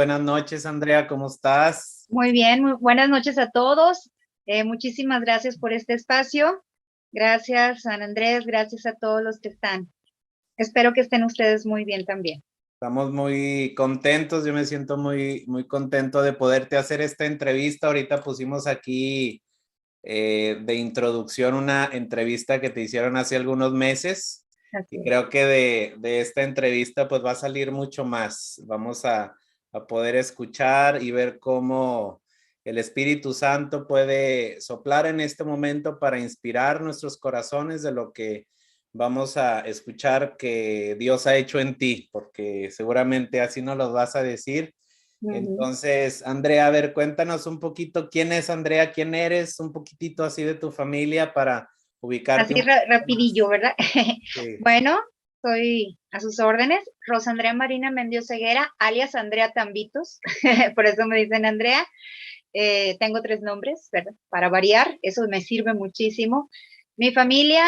Buenas noches, Andrea, ¿cómo estás? Muy bien, muy buenas noches a todos. Muchísimas gracias por este espacio. Gracias, San Andrés, gracias a todos los que están. Espero que estén ustedes muy bien también. Estamos muy contentos, yo me siento muy contento de poderte hacer esta entrevista. Ahorita pusimos aquí de introducción una entrevista que te hicieron hace algunos meses Así y es. creo que de esta entrevista pues va a salir mucho más. Vamos a poder escuchar y ver cómo el Espíritu Santo puede soplar en este momento para inspirar nuestros corazones de lo que vamos a escuchar que Dios ha hecho en ti, porque seguramente así nos lo vas a decir. Ujú. Entonces, Andrea, a ver, cuéntanos un poquito quién es Andrea, quién eres, un poquitito así de tu familia para ubicarte Así un poquito rapidillo, más. ¿verdad? Sí. Bueno, soy a sus órdenes, Rosa Andrea Marina Mendio Ceguera, alias Andrea Tambitos, por eso me dicen Andrea. Tengo 3 nombres, ¿verdad? Para variar, eso me sirve muchísimo. Mi familia,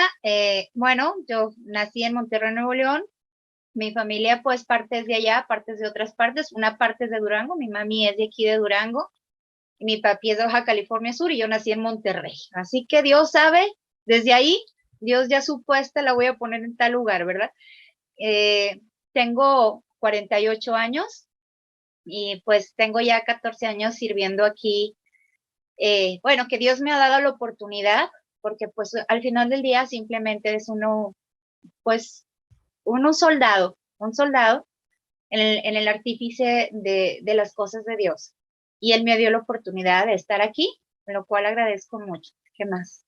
bueno, yo nací en Monterrey, Nuevo León. Mi familia, pues, partes de allá, partes de otras partes. Una parte es de Durango, mi mami es de aquí de Durango, y mi papi es de Baja California Sur, y yo nací en Monterrey. Así que Dios sabe, desde ahí, Dios ya supuesta la voy a poner en tal lugar, ¿verdad? Eh, Tengo 48 años y pues tengo ya 14 años sirviendo aquí. Bueno, que Dios me ha dado la oportunidad, porque pues al final del día simplemente es uno, pues, un soldado en el artífice de las cosas de Dios. Y Él me dio la oportunidad de estar aquí, lo cual agradezco mucho. ¿Qué más?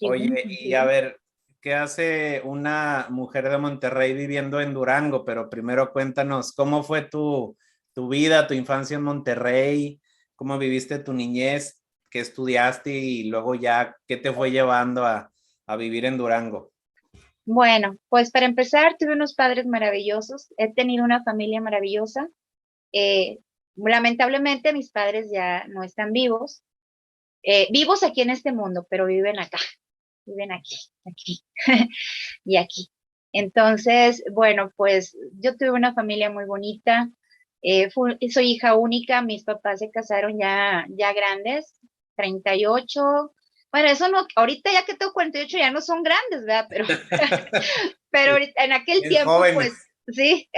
Oye, ¿Sigo y a contigo? ver, ¿qué hace una mujer de Monterrey viviendo en Durango? Pero primero cuéntanos, ¿cómo fue tu vida, tu infancia en Monterrey? ¿Cómo viviste tu niñez? ¿Qué estudiaste? Y luego ya, ¿qué te fue llevando a vivir en Durango? Bueno, pues para empezar, tuve unos padres maravillosos, he tenido una familia maravillosa. Eh, Lamentablemente mis padres ya no están vivos, vivos aquí en este mundo, pero viven acá, viven aquí y aquí. Entonces, bueno, pues yo tuve una familia muy bonita. Soy hija única, mis papás se casaron ya grandes, 38. Bueno, eso no, ahorita ya que tengo 48 ya no son grandes, ¿verdad? Pero Sí, en aquel bien tiempo, pues jóvenes. sí,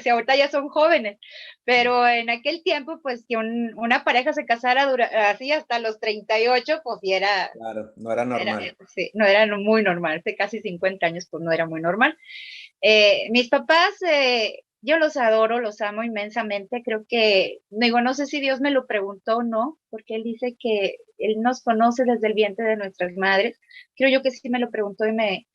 sí, ahorita ya son jóvenes, pero en aquel tiempo, pues que una pareja se casara así hasta los 38, pues sí Claro, no era normal. sí, no era muy normal, hace casi 50 años, pues no era muy normal. Mis papás, yo los adoro, los amo inmensamente. Creo que, digo, no sé si Dios me lo preguntó o no, porque Él dice que Él nos conoce desde el vientre de nuestras madres. Creo yo que sí me lo preguntó y me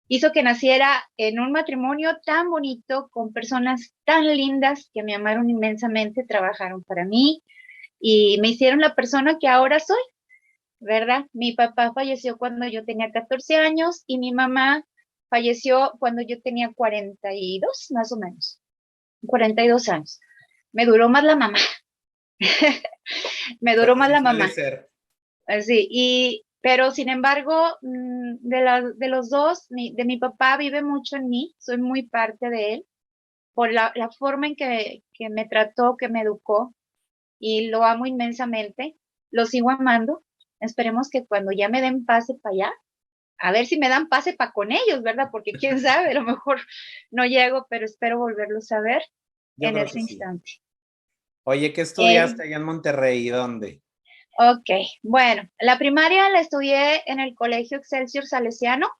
hizo que naciera en un matrimonio tan bonito, con personas tan lindas que me amaron inmensamente, trabajaron para mí y me hicieron la persona que ahora soy, ¿verdad? Mi papá falleció cuando yo tenía 14 años y mi mamá falleció cuando yo tenía 42, más o menos, 42 años. Me duró más la mamá, me duró más Así la suele mamá. ser. Así, pero sin embargo, de los dos, de mi papá vive mucho en mí, soy muy parte de él, por la forma en que me trató, que me educó, y lo amo inmensamente, lo sigo amando. Esperemos que cuando ya me den pase para allá, a ver si me dan pase para con ellos, ¿verdad? Porque quién sabe, a lo mejor no llego, pero espero volverlos a ver Yo en creo ese que sí. instante. Oye, ¿qué Eh, estudiaste allá en Monterrey y dónde? ok, bueno, la primaria la estudié en el Colegio Excelsior Salesiano,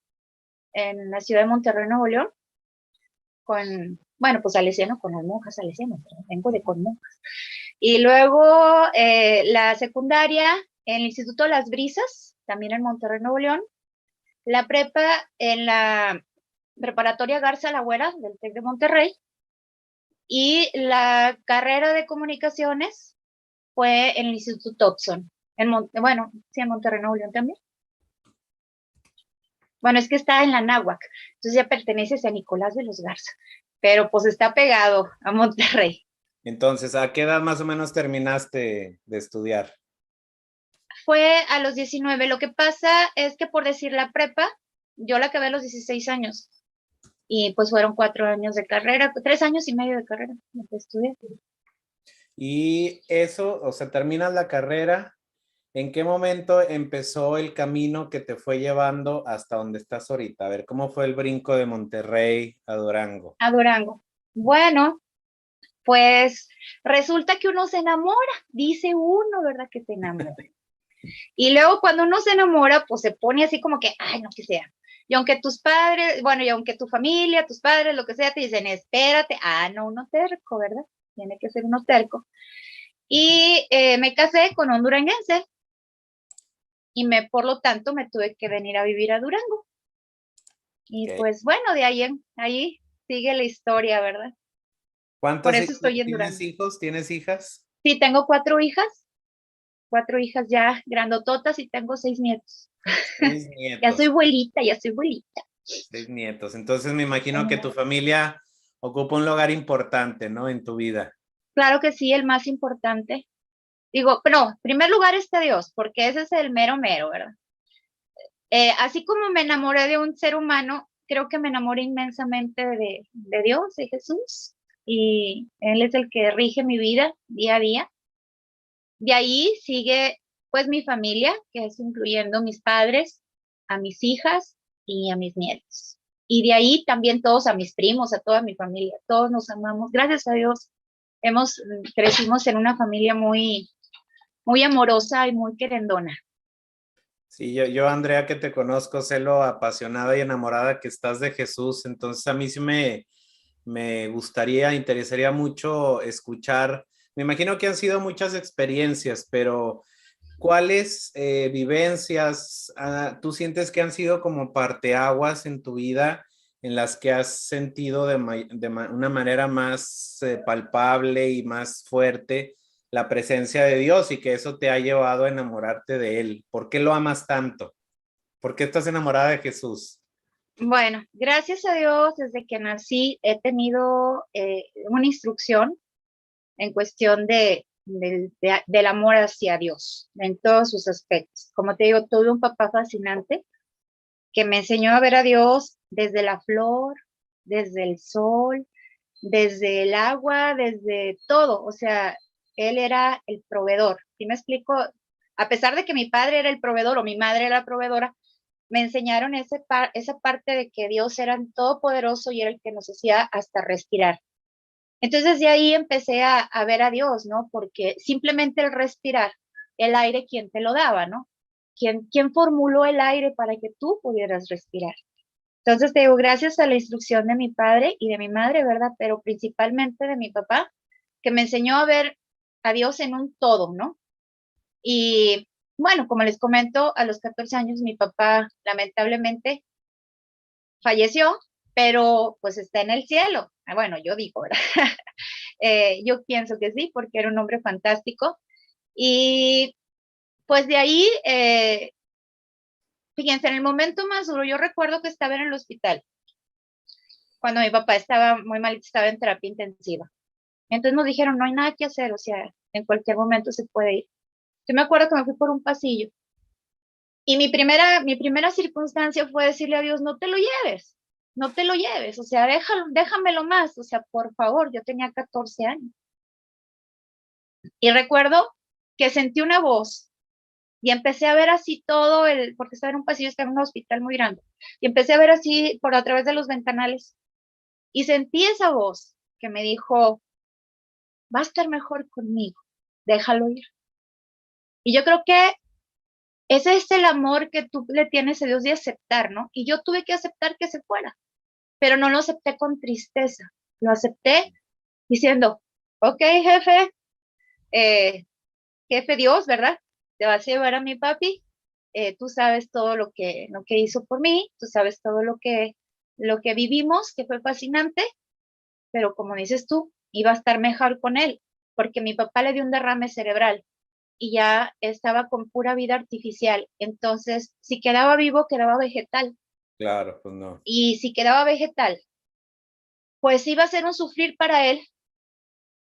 en la ciudad de Monterrey, Nuevo León, bueno, pues salesiano con las monjas salesianas, ¿verdad? Vengo de con monjas. Y luego la secundaria en el Instituto Las Brisas, también en Monterrey, Nuevo León. La prepa en la preparatoria Garza La Güera del TEC de Monterrey. Y la carrera de comunicaciones fue en el Instituto Thompson. Bueno, sí, en Monterrey, Nuevo León también. Bueno, es que está en la Náhuac, entonces ya pertenece a San Nicolás de los Garza, pero pues está pegado a Monterrey. Entonces, ¿a qué edad más o menos terminaste de estudiar? Fue a los 19. Lo que pasa es que, por decir la prepa, yo la acabé a los 16 años y pues fueron 4 años de carrera, 3 años y medio de carrera lo que estudié. Y eso, o sea, terminas la carrera. ¿En qué momento empezó el camino que te fue llevando hasta donde estás ahorita? A ver, ¿cómo fue el brinco de Monterrey a Durango? A Durango. Bueno, pues resulta que uno se enamora, dice uno, ¿verdad? Que se enamora. Y luego cuando uno se enamora, pues se pone así como que, ay, no que sea. Y aunque tus padres, bueno, y aunque tu familia, tus padres, lo que sea, te dicen, espérate, no, uno terco, ¿verdad? Tiene que ser uno terco. Y me casé con un duranguense y por lo tanto, me tuve que venir a vivir a Durango. Y Okay. pues bueno, de ahí sigue la historia, ¿verdad? Por ¿Cuántos eso hijos estoy en tienes? Durango. ¿Hijos? ¿Tienes hijas? Sí, tengo cuatro hijas ya grandototas y tengo 6 nietos. Seis Ya soy nietos. abuelita, ya soy abuelita. 6 nietos. Entonces me imagino que tu familia ocupa un lugar importante, ¿no? En tu vida. Claro que sí, el más importante. Digo, pero en primer lugar está Dios, porque ese es el mero mero, ¿verdad? Así como me enamoré de un ser humano, creo que me enamoré inmensamente de Dios, de Jesús, y Él es el que rige mi vida día a día. De ahí sigue pues mi familia, que es incluyendo mis padres, a mis hijas y a mis nietos. Y de ahí también todos a mis primos, a toda mi familia, todos nos amamos. Gracias a Dios, crecimos en una familia muy, muy amorosa y muy querendona. Sí, yo, Andrea, que te conozco, sé lo apasionada y enamorada que estás de Jesús. Entonces a mí sí me gustaría, interesaría mucho escuchar. Me imagino que han sido muchas experiencias, pero ¿cuáles vivencias tú sientes que han sido como parteaguas en tu vida en las que has sentido una manera más palpable y más fuerte la presencia de Dios y que eso te ha llevado a enamorarte de Él? ¿Por qué lo amas tanto? ¿Por qué estás enamorada de Jesús? Bueno, gracias a Dios, desde que nací he tenido una instrucción en cuestión del amor hacia Dios, en todos sus aspectos. Como te digo, tuve un papá fascinante que me enseñó a ver a Dios desde la flor, desde el sol, desde el agua, desde todo. O sea, él era el proveedor. ¿Sí me explico? A pesar de que mi padre era el proveedor o mi madre era la proveedora, me enseñaron esa parte de que Dios era todopoderoso y era el que nos hacía hasta respirar. Entonces de ahí empecé a ver a Dios, ¿no? Porque simplemente el respirar, el aire, ¿quién te lo daba, no? ¿Quién formuló el aire para que tú pudieras respirar? Entonces te digo, gracias a la instrucción de mi padre y de mi madre, ¿verdad? Pero principalmente de mi papá, que me enseñó a ver a Dios en un todo, ¿no? Y bueno, como les comento, a los 14 años mi papá lamentablemente falleció, pero pues está en el cielo. Bueno, yo digo, ¿verdad? Yo pienso que sí, porque era un hombre fantástico. Y pues de ahí, fíjense, en el momento más duro, yo recuerdo que estaba en el hospital, cuando mi papá estaba muy mal, estaba en terapia intensiva. Entonces nos dijeron, no hay nada que hacer, o sea, en cualquier momento se puede ir. Yo me acuerdo que me fui por un pasillo y mi primera circunstancia fue decirle a Dios, no te lo lleves, no te lo lleves, o sea, déjamelo más, o sea, por favor, yo tenía 14 años. Y recuerdo que sentí una voz y empecé a ver así porque estaba en un pasillo, estaba en un hospital muy grande, y empecé a ver así por a través de los ventanales y sentí esa voz que me dijo, va a estar mejor conmigo, déjalo ir. Y yo creo que ese es el amor que tú le tienes a Dios de aceptar, ¿no? Y yo tuve que aceptar que se fuera, pero no lo acepté con tristeza, lo acepté diciendo, ok, jefe, eh, jefe Dios, ¿verdad? Te vas a llevar a mi papi, tú sabes todo lo que hizo por mí, tú sabes todo lo que vivimos, que fue fascinante, pero como dices tú, iba a estar mejor con él, porque mi papá le dio un derrame cerebral y ya estaba con pura vida artificial. Entonces, si quedaba vivo, quedaba vegetal. Claro, pues no. Y si quedaba vegetal, pues iba a ser un sufrir para él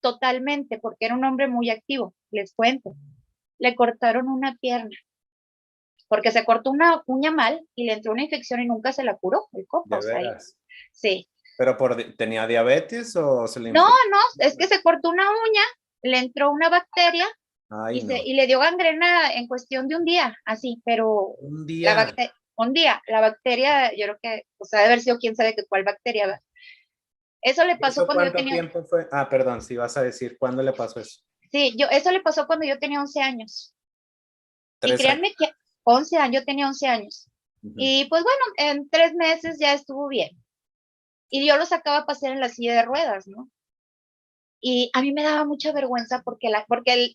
totalmente, porque era un hombre muy activo, les cuento. Le cortaron una pierna porque se cortó una uña mal y le entró una infección y nunca se la curó el compa, De o sea, veras. sí. ¿Pero tenía diabetes o se le No, infectó? no, es que se cortó una uña le entró una bacteria Ay, no. y le dio gangrena en cuestión de un día, así, pero Un la día. bacteria, un día, la bacteria, yo creo que, o sea, debe haber sido quién sabe que cuál bacteria, ¿verdad? Eso le pasó ¿Eso cuando yo cuánto tenía, tiempo fue? Ah, perdón, si vas a decir, ¿cuándo le pasó eso? sí, eso le pasó cuando yo tenía 11 años. Y 3 años. créanme que 11 años, yo tenía 11 años. Ujú. Y pues bueno, en 3 meses ya estuvo bien. Y yo lo sacaba a pasear en la silla de ruedas, ¿no? Y a mí me daba mucha vergüenza porque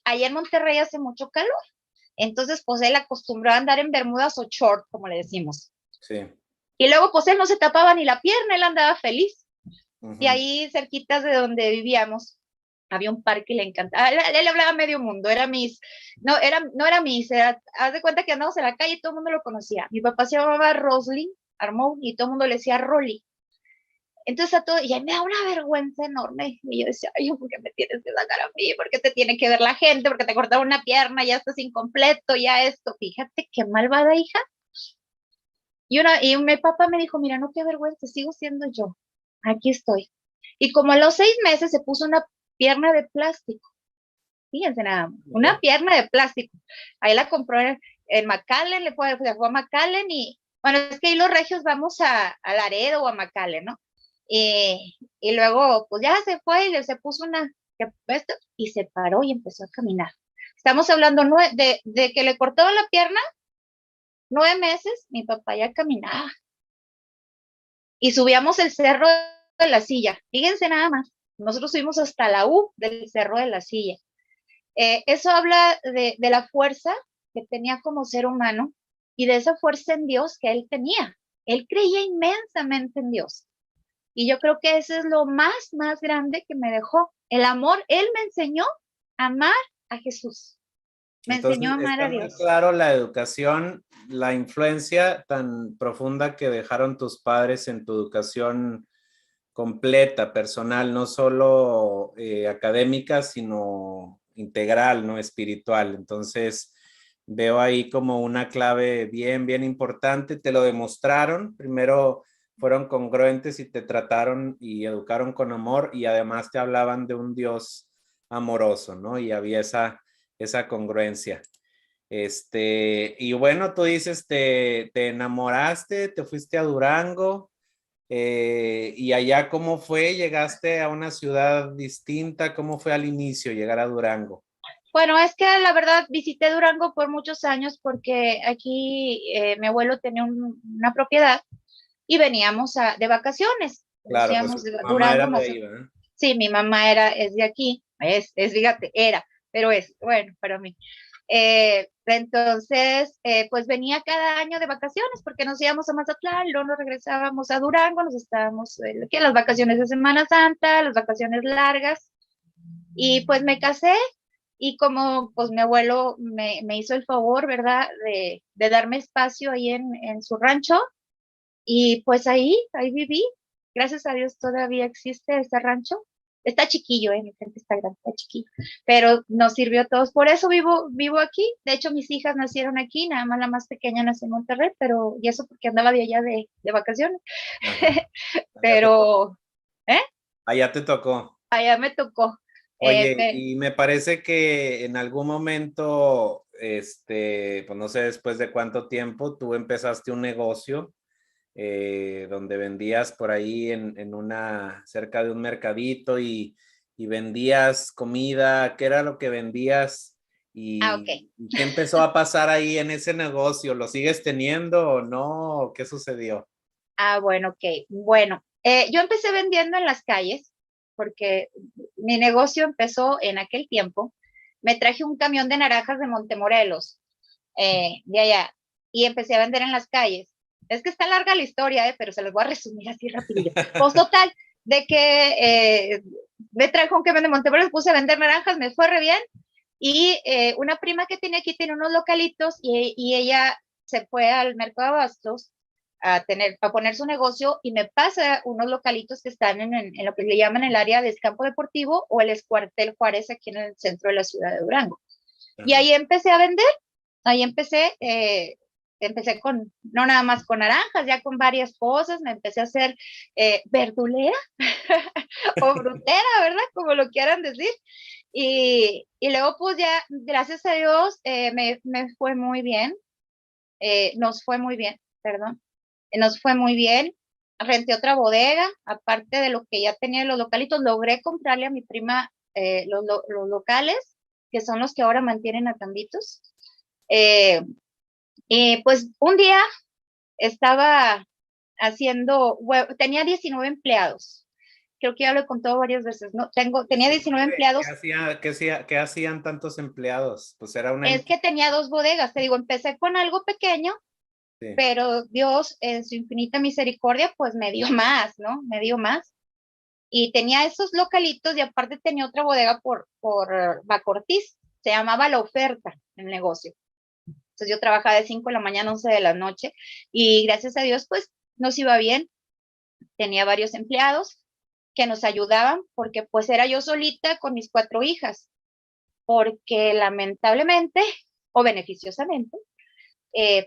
allá en Monterrey hace mucho calor. Entonces, pues él acostumbró a andar en bermudas o short, como le decimos. Sí. Y luego, pues él no se tapaba ni la pierna, él andaba feliz. Y Ujú. ahí, cerquitas de donde vivíamos, había un parque y le encantaba. Él hablaba a medio mundo, era Miss. No era Miss, haz de cuenta que andamos en la calle y todo el mundo lo conocía. Mi papá se llamaba Roslyn Armón y todo el mundo le decía Rolly. Entonces a todo, y ahí me da una vergüenza enorme. Y yo decía, ay, ¿por qué me tienes que sacar a mí? ¿Por qué te tiene que ver la gente? ¿Por qué te cortaron una pierna? Ya estás incompleto, ya esto. Fíjate qué malvada hija. Y mi papá me dijo, mira, no te avergüences, sigo siendo yo. Aquí estoy. Y como a los 6 meses se puso una pierna de plástico. Fíjense nada más, una pierna de plástico. Ahí la compró en McAllen, se fue a McAllen y, bueno, es que ahí los regios vamos a Laredo o a McAllen, ¿no? Y luego, pues ya se fue y se puso y se paró y empezó a caminar. Estamos hablando de que le cortó la pierna, 9 meses, mi papá ya caminaba. Y subíamos el cerro de la Silla. Fíjense nada más, nosotros subimos hasta la U del cerro de la Silla. Eso habla de la fuerza que tenía como ser humano y de esa fuerza en Dios que él tenía. Él creía inmensamente en Dios. Y yo creo que eso es lo más grande que me dejó. El amor, él me enseñó a amar a Jesús. Me enseñó Entonces, a amar está a muy Dios. claro la educación, la influencia tan profunda que dejaron tus padres en tu educación completa, personal, no solo académica, sino integral, ¿no? Espiritual. Entonces, veo ahí como una clave bien importante. Te lo demostraron. Primero fueron congruentes y te trataron y educaron con amor y además te hablaban de un Dios amoroso, ¿no? Y había esa congruencia. Y bueno, tú dices, te enamoraste, te fuiste a Durango, y allá, ¿cómo fue? ¿Llegaste a una ciudad distinta? ¿Cómo fue al inicio llegar a Durango? Bueno, es que la verdad visité Durango por muchos años porque aquí mi abuelo tenía una propiedad y veníamos de vacaciones. Claro, pues Decíamos, tu mamá Durango era no de sé. ahí, ¿verdad? Sí, mi mamá es de aquí, fíjate, pero bueno, para mí. Entonces, pues venía cada año de vacaciones porque nos íbamos a Mazatlán, luego nos regresábamos a Durango, nos estábamos, que las vacaciones de Semana Santa, las vacaciones largas, y pues me casé y como pues mi abuelo me hizo el favor, ¿verdad?, de darme espacio ahí en su rancho, y pues ahí viví. Gracias a Dios todavía existe ese rancho. Está chiquillo, mi gente está grande, está chiquillo, pero nos sirvió a todos. Por eso vivo aquí. De hecho, mis hijas nacieron aquí, nada más la más pequeña nació en Monterrey, pero y eso porque andaba de allá de vacaciones. Ajá. Allá te tocó. Pero, ¿eh? Allá te tocó. Allá me tocó. Oye, y me parece que en algún momento, pues no sé después de cuánto tiempo, tú empezaste un negocio donde vendías por ahí cerca de un mercadito y vendías comida. ¿Qué era lo que vendías? Ok. ¿Y qué empezó a pasar ahí en ese negocio? ¿Lo sigues teniendo o no? ¿Qué sucedió? Bueno, ok. Bueno, yo empecé vendiendo en las calles porque mi negocio empezó en aquel tiempo. Me traje un camión de naranjas de Montemorelos, de allá, y empecé a vender en las calles. Es que está larga la historia, pero se los voy a resumir así rapidillo. Pues total, de que me trajo un camión de Montemorelos, puse a vender naranjas, me fue re bien, y una prima que tenía aquí tiene unos localitos y ella se fue al mercado de abastos a poner su negocio y me pasa unos localitos que están en lo que le llaman el área de campo deportivo o el Escuartel Juárez aquí en el centro de la ciudad de Durango. Y Ajá. ahí empecé a vender, ahí empecé no nada más con naranjas, ya con varias cosas, me empecé a hacer verdulera o frutera, ¿verdad? Como lo quieran decir. Y luego pues ya, gracias a Dios, me fue muy bien, nos fue muy bien, perdón, nos fue muy bien. Renté otra bodega, aparte de lo que ya tenía en los localitos, logré comprarle a mi prima los locales, que son los que ahora mantienen a Tambitos. Eh, y pues un día estaba tenía 19 empleados. Creo que ya lo he contado varias veces, ¿no? Tenía 19 ¿Qué empleados. qué hacían tantos empleados? Pues era una... Es que tenía dos bodegas, te digo, empecé con algo pequeño, Sí. pero Dios en su infinita misericordia, pues me dio más, ¿no? Me dio más. Y tenía esos localitos y aparte tenía otra bodega por Bacortiz, se llamaba La Oferta, el negocio. Entonces yo trabajaba de 5 de la mañana a 11 de la noche y gracias a Dios, pues nos iba bien. Tenía varios empleados que nos ayudaban porque pues era yo solita con mis 4 hijas, porque lamentablemente o beneficiosamente,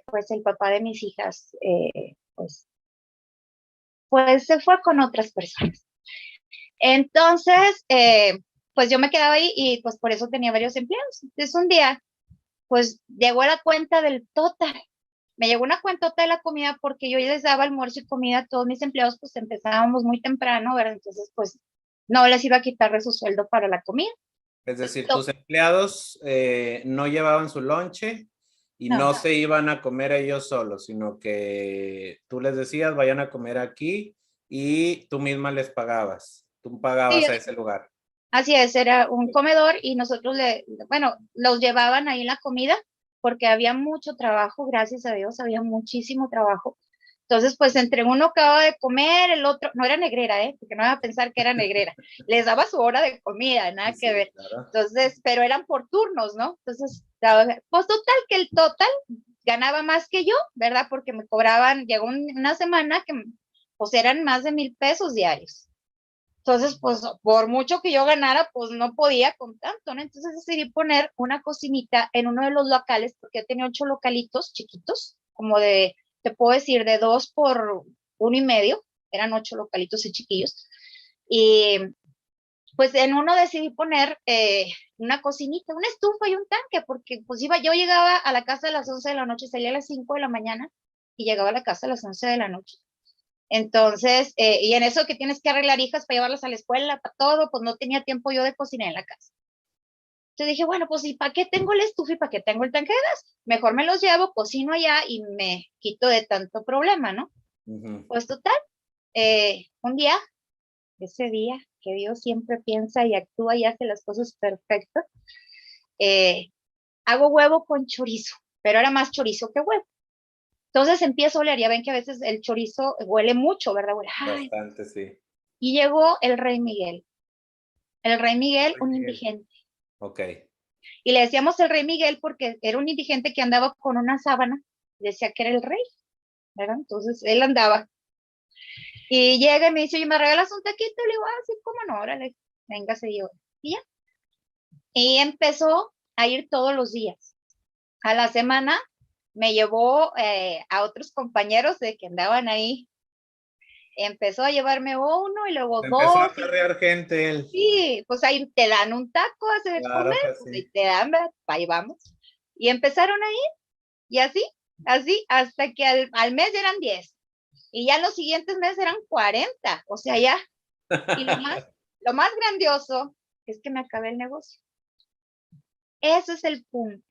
pues el papá de mis hijas, pues se fue con otras personas. Entonces, pues yo me quedaba ahí y pues por eso tenía varios empleados. Entonces un día, pues llegó a la cuenta del total. Me llegó una cuentota de la comida porque yo les daba almuerzo y comida a todos mis empleados, pues empezábamos muy temprano, ¿verdad? Entonces, pues no les iba a quitar de su sueldo para la comida. Es decir, tus empleados no llevaban su lonche y No, no se iban a comer ellos solos, sino que tú les decías, vayan a comer aquí y tú misma les pagabas. Tú sí, pagabas a ese lugar. así es, era un comedor y nosotros bueno, los llevaban ahí la comida porque había mucho trabajo, gracias a Dios, había muchísimo trabajo. Entonces, pues entre uno acababa de comer, el otro, no era negrera, porque no iba a pensar que era negrera, les daba su hora de comida, Sí, nada que sí, ver. claro. Entonces, pero eran por turnos, ¿no? Entonces, pues total, que el total ganaba más que yo, ¿verdad? Porque me cobraban, llegó una semana que pues eran más de 1,000 pesos diarios. Entonces, pues por mucho que yo ganara, pues no podía con tanto, ¿no? Entonces decidí poner una cocinita en uno de los locales, porque yo tenía 8 localitos chiquitos, como te puedo decir, de 2 por 1,5, eran 8 localitos y chiquillos. Y pues en uno decidí poner una cocinita, una estufa y un tanque, porque pues yo llegaba a la casa a las 11 de la noche, salía a las 5 de la mañana y llegaba a la casa a las 11 de la noche. Entonces, y en eso que tienes que arreglar hijas para llevarlas a la escuela, para todo, pues no tenía tiempo yo de cocinar en la casa. Entonces dije, bueno, pues ¿y para qué tengo el estufa y para qué tengo el tanque de gas? Mejor me los llevo, cocino allá y me quito de tanto problema, ¿no? Ujú. Pues total, un día, ese día que Dios siempre piensa y actúa y hace las cosas perfectas, eh, hago huevo con chorizo, pero era más chorizo que huevo. Entonces empiezo a oler, ya ven que a veces el chorizo huele mucho, ¿verdad? Huele, ay. Bastante, sí. Y llegó el Rey Miguel. El Rey Miguel, Muy un bien. indigente. Ok. Y le decíamos el Rey Miguel porque era un indigente que andaba con una sábana. Decía que era el rey, ¿verdad? Entonces él andaba. Y llega y me dice, oye, ¿me regalas un taquito? Le digo, ah, sí, cómo no, órale, véngase yo. Y ya. Y empezó a ir todos los días. A la semana me llevó a otros compañeros de que andaban ahí. Empezó a llevarme uno y luego Empezó dos. a carrear gente él. Sí, pues ahí te dan un taco a hacer comer, Claro que pues ahí sí. te dan, ¿verdad? Ahí vamos. Y empezaron ahí, y así, hasta que al mes eran 10. Y ya los siguientes meses eran 40. O sea, ya. Y lo más grandioso es que me acabé el negocio. Ese es el punto.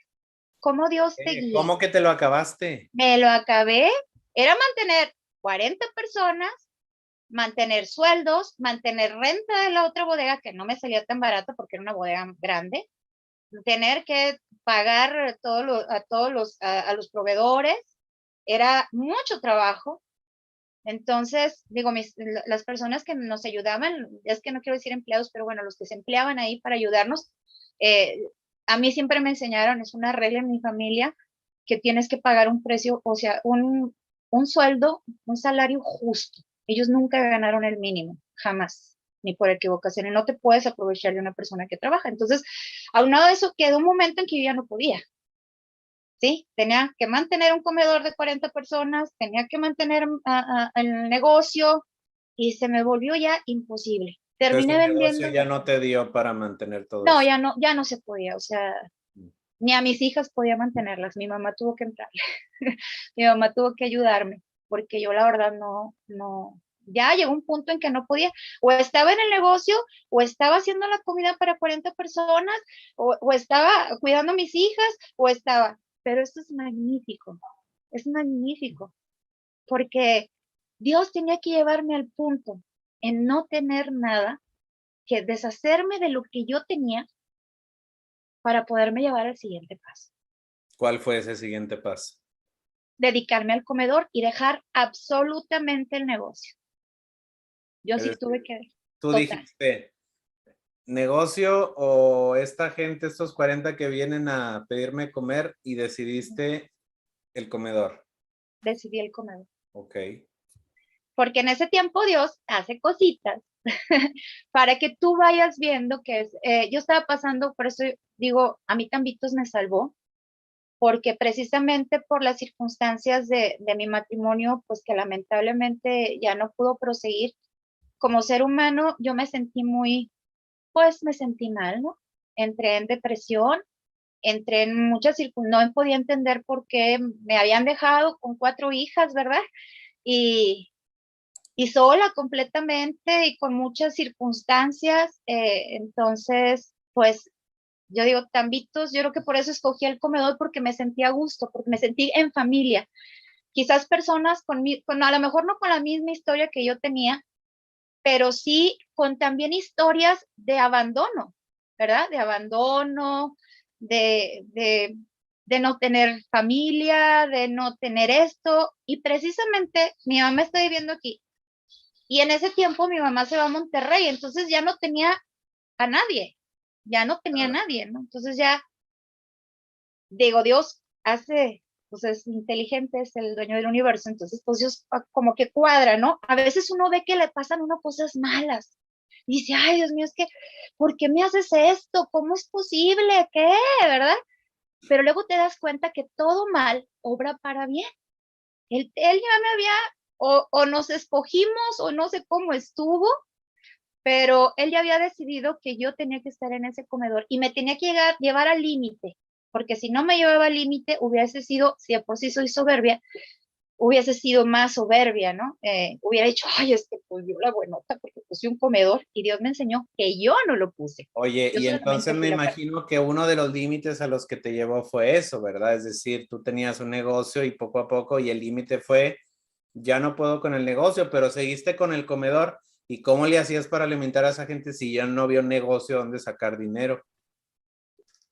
Cómo Dios te guía. ¿Cómo que te lo acabaste? Me lo acabé. Era mantener 40 personas, mantener sueldos, mantener renta de la otra bodega, que no me salía tan barato porque era una bodega grande, tener que pagar a los proveedores, era mucho trabajo. Entonces, digo, las personas que nos ayudaban, es que no quiero decir empleados, pero bueno, los que se empleaban ahí para ayudarnos, eh, a mí siempre me enseñaron, es una regla en mi familia, que tienes que pagar un precio, o sea, un sueldo, un salario justo. Ellos nunca ganaron el mínimo, jamás, ni por equivocación, y no te puedes aprovechar de una persona que trabaja. Entonces, aunado de eso, quedó un momento en que yo ya no podía. ¿Sí? Tenía que mantener un comedor de 40 personas, tenía que mantener el negocio y se me volvió ya imposible. Entonces Terminé el negocio vendiendo. ya no te dio para mantener todo No, eso. ya no se podía, o sea, ni a mis hijas podía mantenerlas. Mi mamá tuvo que entrar. Mi mamá tuvo que ayudarme, porque yo la verdad no, ya llegó un punto en que no podía, o estaba en el negocio, o estaba haciendo la comida para 40 personas, o estaba cuidando a mis hijas, o estaba, pero esto es magnífico, porque Dios tenía que llevarme al punto en no tener nada, que deshacerme de lo que yo tenía para poderme llevar al siguiente paso. ¿Cuál fue ese siguiente paso? Dedicarme al comedor y dejar absolutamente el negocio. Yo Es sí tuve decir, que, tú total, dijiste, negocio o esta gente, estos 40 que vienen a pedirme comer y decidiste el comedor. decidí el comedor. Ok. Porque en ese tiempo Dios hace cositas para que tú vayas viendo que es, yo estaba pasando, por eso digo, a mí Tambitos me salvó, porque precisamente por las circunstancias de mi matrimonio, pues que lamentablemente ya no pudo proseguir, como ser humano yo me sentí muy, pues me sentí mal, ¿no? Entré en depresión, entré en muchas circunstancias, no podía entender por qué me habían dejado con 4 hijas, ¿verdad? Y, y sola completamente y con muchas circunstancias. Entonces, pues yo digo, Tambitos, yo creo que por eso escogí el comedor, porque me sentí a gusto, porque me sentí en familia. Quizás personas con a lo mejor no con la misma historia que yo tenía, pero sí con también historias de abandono, ¿verdad? De abandono, de, de, de no tener familia, de no tener esto. Y precisamente mi mamá está viviendo aquí. Y en ese tiempo mi mamá se va a Monterrey, entonces ya no tenía a nadie, ya no tenía a Claro. nadie, ¿no? Entonces ya, digo, Dios hace, pues es inteligente, es el dueño del universo, entonces pues Dios como que cuadra, ¿no? A veces uno ve que le pasan a uno cosas malas, y dice, ay, Dios mío, es que, ¿por qué me haces esto? ¿Cómo es posible? ¿Qué? ¿Verdad? Pero luego te das cuenta que todo mal obra para bien. Él ya me había, o nos escogimos, o no sé cómo estuvo, pero él ya había decidido que yo tenía que estar en ese comedor y me tenía que llevar al límite, porque si no me llevaba al límite, hubiese sido, si de por sí soy soberbia, hubiese sido más soberbia, ¿no? Hubiera dicho, ay, es que pues yo la buenota porque puse un comedor y Dios me enseñó que yo no lo puse. Oye, Yo y entonces solamente me fui la parte. imagino que uno de los límites a los que te llevó fue eso, ¿verdad? Es decir, tú tenías un negocio y poco a poco, y el límite fue, ya no puedo con el negocio, pero seguiste con el comedor. ¿Y cómo le hacías para alimentar a esa gente si ya no había un negocio donde sacar dinero?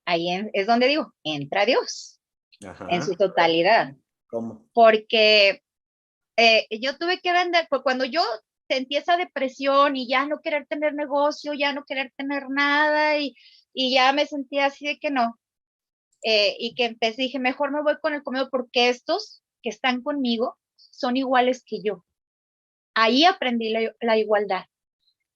Ahí es donde digo, entra Dios en Ajá. su A ver, totalidad, ¿cómo? porque yo tuve que vender, pues cuando yo sentí esa depresión y ya no querer tener negocio, ya no querer tener nada y ya me sentía así de que no, y que empecé, dije, mejor me voy con el comedor porque estos que están conmigo son iguales que yo. Ahí aprendí la igualdad.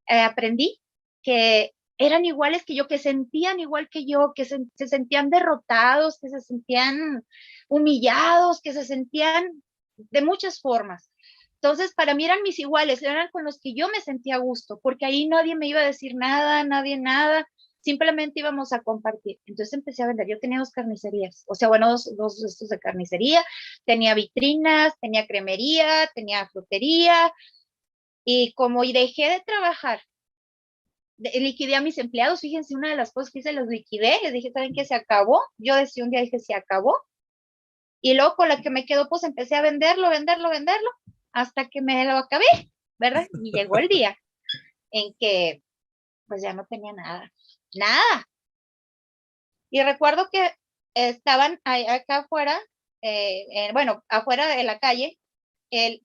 Aprendí que eran iguales que yo, que sentían igual que yo, que se sentían derrotados, que se sentían humillados, que se sentían de muchas formas. Entonces, para mí eran mis iguales, eran con los que yo me sentía a gusto, porque ahí nadie me iba a decir nada, nadie nada, simplemente íbamos a compartir. Entonces empecé a vender, yo tenía 2 carnicerías, o sea, bueno, dos estos de carnicería, tenía vitrinas, tenía cremería, tenía frutería, y como dejé de trabajar, liquidé a mis empleados, fíjense, una de las cosas que hice, los liquidé, les dije, ¿saben qué? Se acabó, yo decidí un día, dije, se acabó, y luego con la que me quedó, pues empecé a venderlo, hasta que me lo acabé, ¿verdad? Y llegó el día en que, pues ya no tenía nada, nada. Y recuerdo que estaban acá afuera, bueno, afuera de la calle,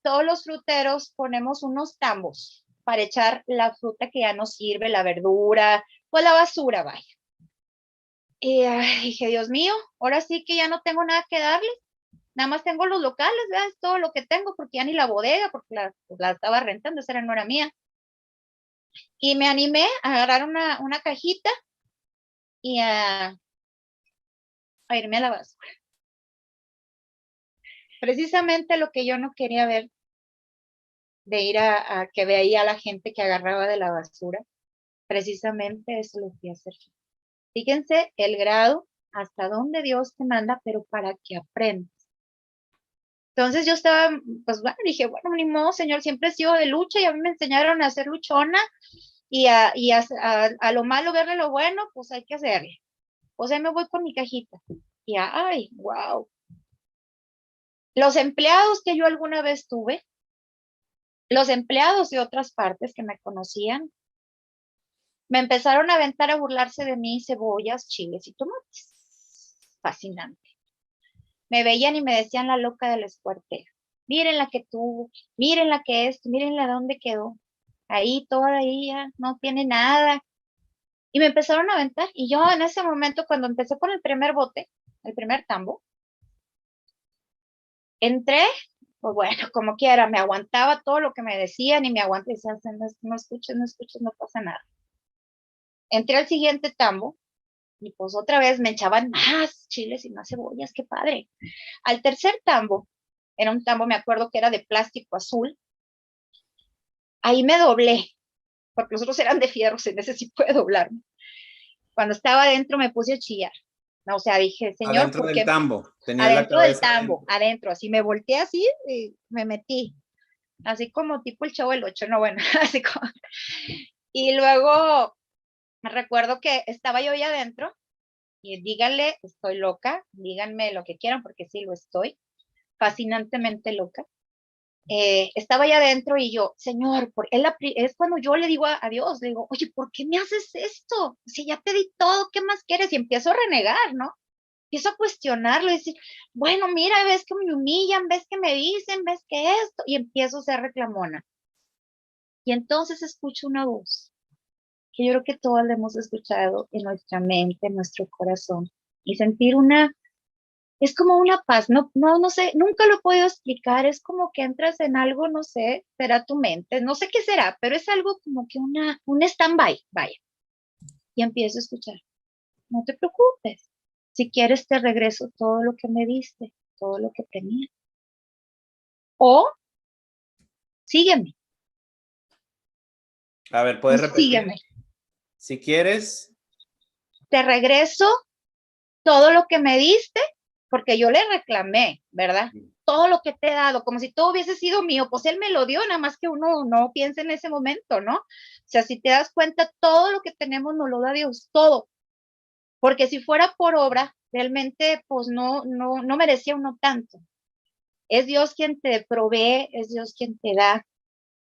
todos los fruteros ponemos unos tambos para echar la fruta que ya no sirve, la verdura, pues la basura, vaya. Y dije, Dios mío, ahora sí que ya no tengo nada que darles, nada más tengo los locales, ¿verdad? Es todo lo que tengo, porque ya ni la bodega, porque la estaba rentando, esa no era mía. Y me animé a agarrar una cajita y a irme a la basura. Precisamente lo que yo no quería ver, de ir a que veía a la gente que agarraba de la basura. Precisamente eso lo fui a hacer. Fíjense el grado hasta donde Dios te manda, pero para que aprendas. Entonces yo estaba, pues bueno, dije, bueno, ni modo, Señor, siempre he sido de lucha y a mí me enseñaron a ser luchona y a lo malo verle lo bueno, pues hay que hacerle. Pues ahí me voy con mi cajita. Y ay, wow. Los empleados que yo alguna vez tuve, los empleados de otras partes que me conocían, me empezaron a aventar a burlarse de mí cebollas, chiles y tomates. Fascinante. Me veían y me decían la loca de la escuartera. Miren la que tuvo, miren la que es, miren la dónde quedó. Ahí todavía no tiene nada. Y me empezaron a aventar. Y yo en ese momento, cuando empecé con el primer bote, el primer tambo, entré, pues bueno, como quiera, me aguantaba todo lo que me decían y me aguanté y decía, no escuches, no escuches, no pasa nada. Entré al siguiente tambo y pues otra vez me echaban más chiles y más cebollas, qué padre. Al tercer tambo, era un tambo, me acuerdo que era de plástico azul, ahí me doblé, porque los otros eran de fierro, en ese sí puede doblarme. Cuando estaba adentro me puse a chillar. O sea, dije, Señor, Adentro ¿por del qué? tambo, tenías la Adentro del cabeza tambo, adentro. adentro, así me volteé así y me metí. Así como tipo el Chavo del Ocho, no, bueno, así como. Y luego me recuerdo que estaba yo ahí adentro y díganle, estoy loca, díganme lo que quieran porque sí lo estoy, fascinantemente loca. Estaba allá adentro y yo, Señor, es cuando yo le digo a Dios, le digo, oye, ¿por qué me haces esto? Si ya te di todo, ¿qué más quieres? Y empiezo a renegar, ¿no? Empiezo a cuestionarlo y decir, bueno, mira, ves que me humillan, ves que me dicen, ves que esto, y empiezo a ser reclamona. Y entonces escucho una voz que yo creo que todos la hemos escuchado en nuestra mente, en nuestro corazón, y sentir es como una paz, no sé, nunca lo he podido explicar, es como que entras en algo, no sé, será tu mente, no sé qué será, pero es algo como que un stand-by, vaya, y empiezo a escuchar, no te preocupes, si quieres te regreso todo lo que me diste, todo lo que tenía, o sígueme, A ver, o ¿puedes repetir? sígueme, Si quieres. te regreso todo lo que me diste, porque yo le reclamé, ¿verdad? Todo lo que te he dado, como si todo hubiese sido mío, pues él me lo dio, nada más que uno no piensa en ese momento, ¿no? O sea, si te das cuenta, todo lo que tenemos nos lo da Dios, todo. Porque si fuera por obra, realmente, pues no merecía uno tanto. Es Dios quien te provee, es Dios quien te da,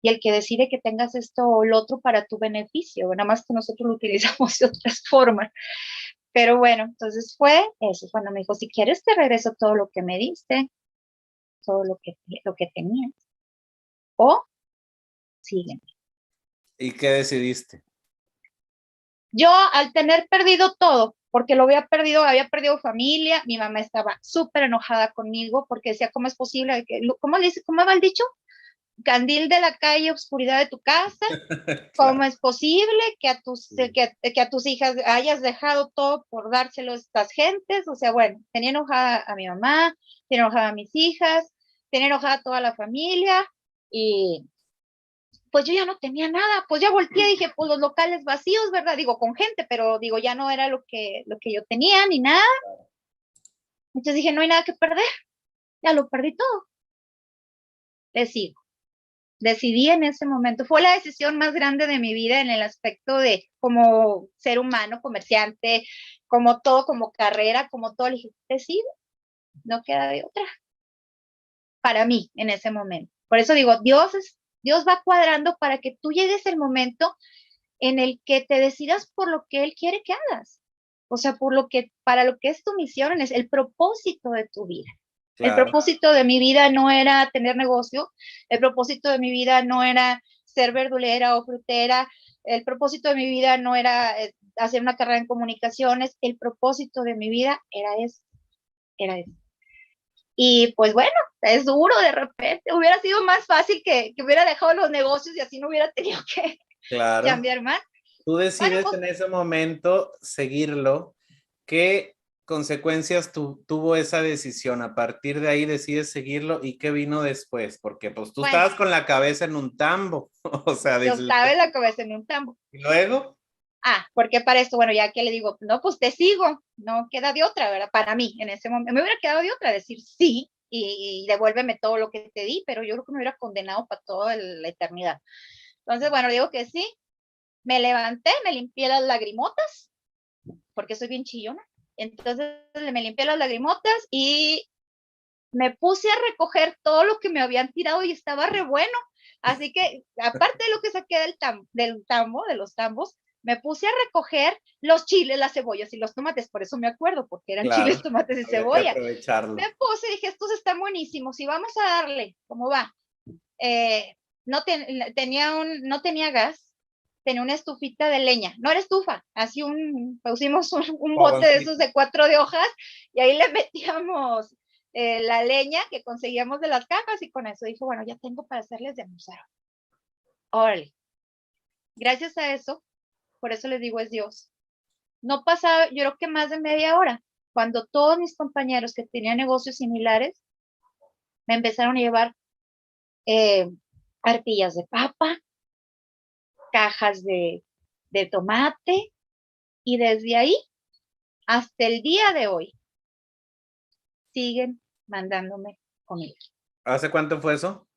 y el que decide que tengas esto o lo otro para tu beneficio, nada más que nosotros lo utilizamos de otras formas. Pero bueno, entonces fue eso, cuando me dijo, si quieres te regreso todo lo que me diste, todo lo que tenías, o sígueme. ¿Y qué decidiste? Yo al tener perdido todo, porque lo había perdido familia, mi mamá estaba súper enojada conmigo porque decía, ¿cómo es posible? ¿Cómo va el dicho? Candil de la calle, oscuridad de tu casa. ¿Cómo Claro. es posible que que a tus hijas hayas dejado todo por dárselo a estas gentes? O sea, bueno, tenía enojada a mi mamá, tenía enojada a mis hijas, tenía enojada a toda la familia y pues yo ya no tenía nada, pues ya volteé y dije, pues los locales vacíos, ¿verdad? Digo, con gente, pero digo, ya no era lo que yo tenía ni nada. Entonces dije, no hay nada que perder, ya lo perdí todo. Decidí en ese momento, fue la decisión más grande de mi vida en el aspecto de como ser humano, comerciante, como todo, como carrera, como todo, le dije, decido, no queda de otra, para mí en ese momento. Por eso digo, Dios va cuadrando para que tú llegues el momento en el que te decidas por lo que Él quiere que hagas. O sea, para lo que es tu misión, es el propósito de tu vida. El Claro. propósito de mi vida no era tener negocio, el propósito de mi vida no era ser verdulera o frutera, el propósito de mi vida no era hacer una carrera en comunicaciones, el propósito de mi vida era eso. Y pues bueno, es duro de repente, hubiera sido más fácil que hubiera dejado los negocios y así no hubiera tenido que Claro. cambiar más. Tú Bueno, decides pues en ese momento seguirlo. ¿Qué consecuencias tuvo esa decisión? A partir de ahí decides seguirlo y qué vino después, porque pues tú bueno, estabas con la cabeza en un tambo, o sea, yo dices, estaba en la cabeza en un tambo. ¿y luego? porque para esto, bueno, ya que le digo, no, pues te sigo, no queda de otra, ¿verdad? Para mí, en ese momento, me hubiera quedado de otra decir sí y devuélveme todo lo que te di, pero yo creo que me hubiera condenado para toda la eternidad. Entonces, bueno, digo que sí, me levanté, me limpié las lagrimotas, porque soy bien chillona, entonces me limpié las lagrimotas y me puse a recoger todo lo que me habían tirado y estaba re bueno. Así que, aparte de lo que saqué de los tambos, me puse a recoger los chiles, las cebollas y los tomates. Por eso me acuerdo, porque eran chiles, Claro, tomates y había que cebolla. aprovecharlo. Me puse y dije, estos están buenísimos y vamos a darle, ¿cómo va? No tenía gas, tenía una estufita de leña, no era estufa, así pusimos un bote de esos de 4 de hojas y ahí le metíamos la leña que conseguíamos de las cajas y con eso dije, bueno, ya tengo para hacerles de almorzar. Órale. Gracias a eso, por eso les digo es Dios. No pasaba, yo creo que más de media hora, cuando todos mis compañeros que tenían negocios similares me empezaron a llevar arpillas de papa, cajas de tomate y desde ahí hasta el día de hoy siguen mandándome comida. ¿Hace cuánto fue eso?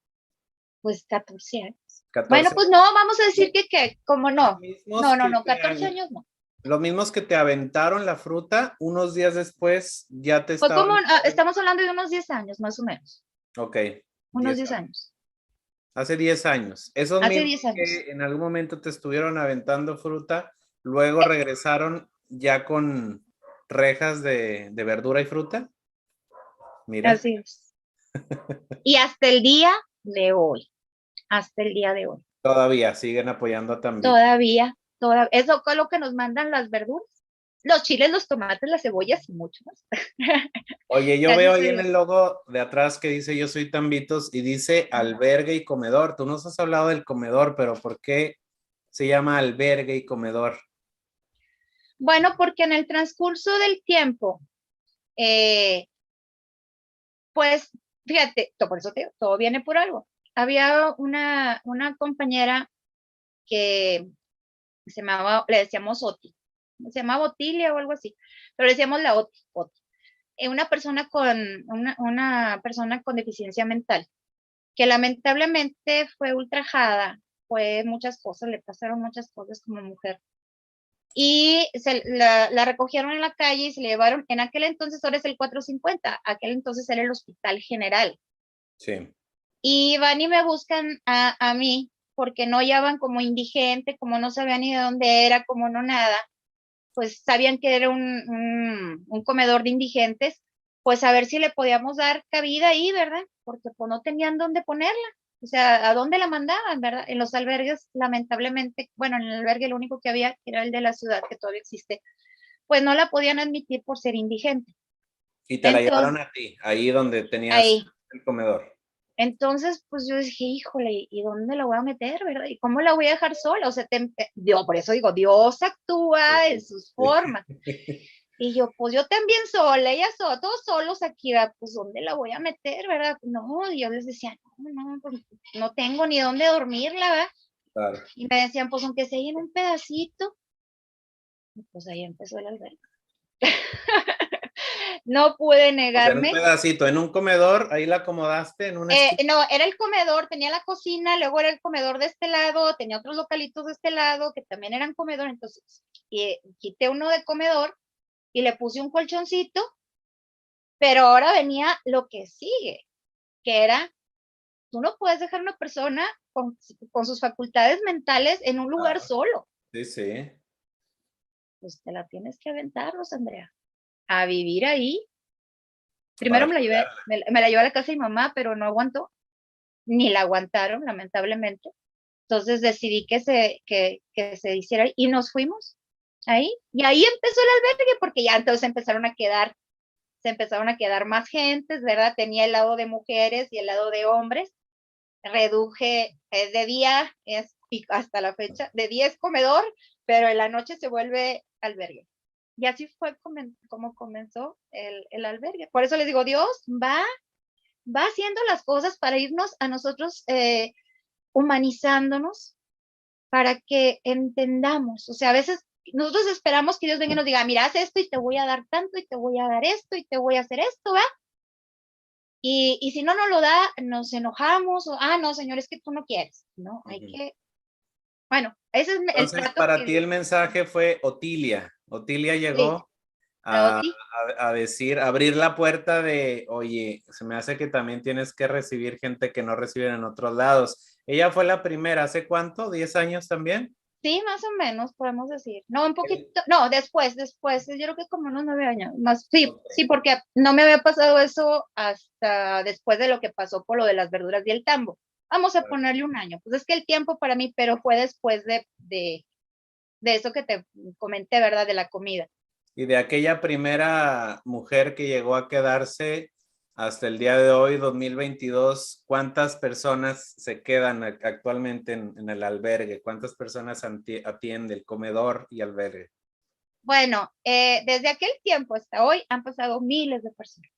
Pues 14 años. 14. Bueno, pues no, vamos a decir que como no. Mismos No, 14 años no. Los mismos que te aventaron la fruta, unos días después ya te Fue como, estaban... estamos hablando de unos 10 años, más o menos. Ok. Unos 10 años. Hace 10 años. Esos Hace mismos 10 años. que en algún momento te estuvieron aventando fruta, luego regresaron ya con rejas de verdura y fruta. Mira. Así es. Y hasta el día de hoy. Hasta el día de hoy. Todavía siguen apoyando a Tambito. Todavía. Eso es lo que nos mandan las verduras. Los chiles, los tomates, las cebollas y mucho más. Oye, yo veo ahí en el logo de atrás que dice Yo soy Tambitos y dice albergue y comedor. Tú nos has hablado del comedor, pero ¿por qué se llama albergue y comedor? Bueno, porque en el transcurso del tiempo, pues, fíjate, por eso todo viene por algo. Había una compañera que le decíamos Oti, se llamaba Otilia o algo así, pero le decíamos la Oti. Una persona una persona con deficiencia mental, que lamentablemente fue ultrajada, fue muchas cosas, le pasaron muchas cosas como mujer. Y la recogieron en la calle y se le llevaron, en aquel entonces, ahora es el 450, aquel entonces era el Hospital General. Sí. Y van y me buscan a mí, porque no hallaban como indigente, como no sabían ni de dónde era, como no nada, pues sabían que era un comedor de indigentes, pues a ver si le podíamos dar cabida ahí, ¿verdad? Porque pues no tenían dónde ponerla. O sea, ¿a dónde la mandaban, verdad? En los albergues, lamentablemente, bueno, en el albergue lo único que había, que era el de la ciudad, que todavía existe, pues no la podían admitir por ser indigente. Y te la llevaron a ti, ahí donde tenías Ahí. el comedor. Entonces, pues yo dije, híjole, ¿y dónde la voy a meter, verdad? ¿Y cómo la voy a dejar sola? O sea, Dios, por eso digo, Dios actúa en sus formas. Y yo, pues yo también sola, ella sola, todos solos aquí, ¿verdad? Pues ¿dónde la voy a meter, verdad? No, yo les decía, no, pues, no tengo ni dónde dormirla, ¿verdad? Claro. Y me decían, pues aunque sea en un pedacito. Y pues ahí empezó el albergue. No pude O sea, en un negarme. pedacito, en un comedor, ahí la acomodaste en una esquina. No, era el comedor, tenía la cocina, luego era el comedor de este lado, tenía otros localitos de este lado que también eran comedor, entonces quité uno de comedor y le puse un colchoncito, pero ahora venía lo que sigue, que era, tú no puedes dejar a una persona con sus facultades mentales en un lugar solo. Sí, sí. Pues te la tienes que aventar, Andrea, a vivir ahí. Primero me la llevé a la casa de mi mamá, pero no aguantó, ni la aguantaron, lamentablemente. Entonces decidí que se hiciera y nos fuimos ahí. Y ahí empezó el albergue porque ya entonces se empezaron a quedar más gentes, ¿verdad? Tenía el lado de mujeres y el lado de hombres. Reduje de día, y hasta la fecha, de día es comedor, pero en la noche se vuelve albergue. Y así fue como comenzó el albergue. Por eso les digo, Dios va haciendo las cosas para irnos a nosotros humanizándonos, para que entendamos. O sea, a veces nosotros esperamos que Dios venga y nos diga, mira, haz esto y te voy a dar tanto y te voy a dar esto y te voy a hacer esto, ¿va? Y si no nos lo da, nos enojamos, o, no, Señor, es que tú no quieres, ¿no? Hay que, bueno, ese es el Entonces, trato para que ti el mensaje fue Otilia. Otilia sí, llegó la a, Oti, a decir, abrir la puerta de, oye, se me hace que también tienes que recibir gente que no reciben en otros lados. Ella fue la primera, ¿hace cuánto? ¿10 años también? sí, más o menos, podemos decir. No, un poquito, no, después, yo creo que como unos 9 años, más, sí, Ok. sí, porque no me había pasado eso hasta después de lo que pasó por lo de las verduras y el tambo. Vamos a ponerle un año. Pues es que el tiempo para mí, pero fue después de eso que te comenté, ¿verdad? De la comida. Y de aquella primera mujer que llegó a quedarse hasta el día de hoy, 2022, ¿cuántas personas se quedan actualmente en el albergue? ¿Cuántas personas atiende el comedor y albergue? Bueno, desde aquel tiempo hasta hoy han pasado miles de personas.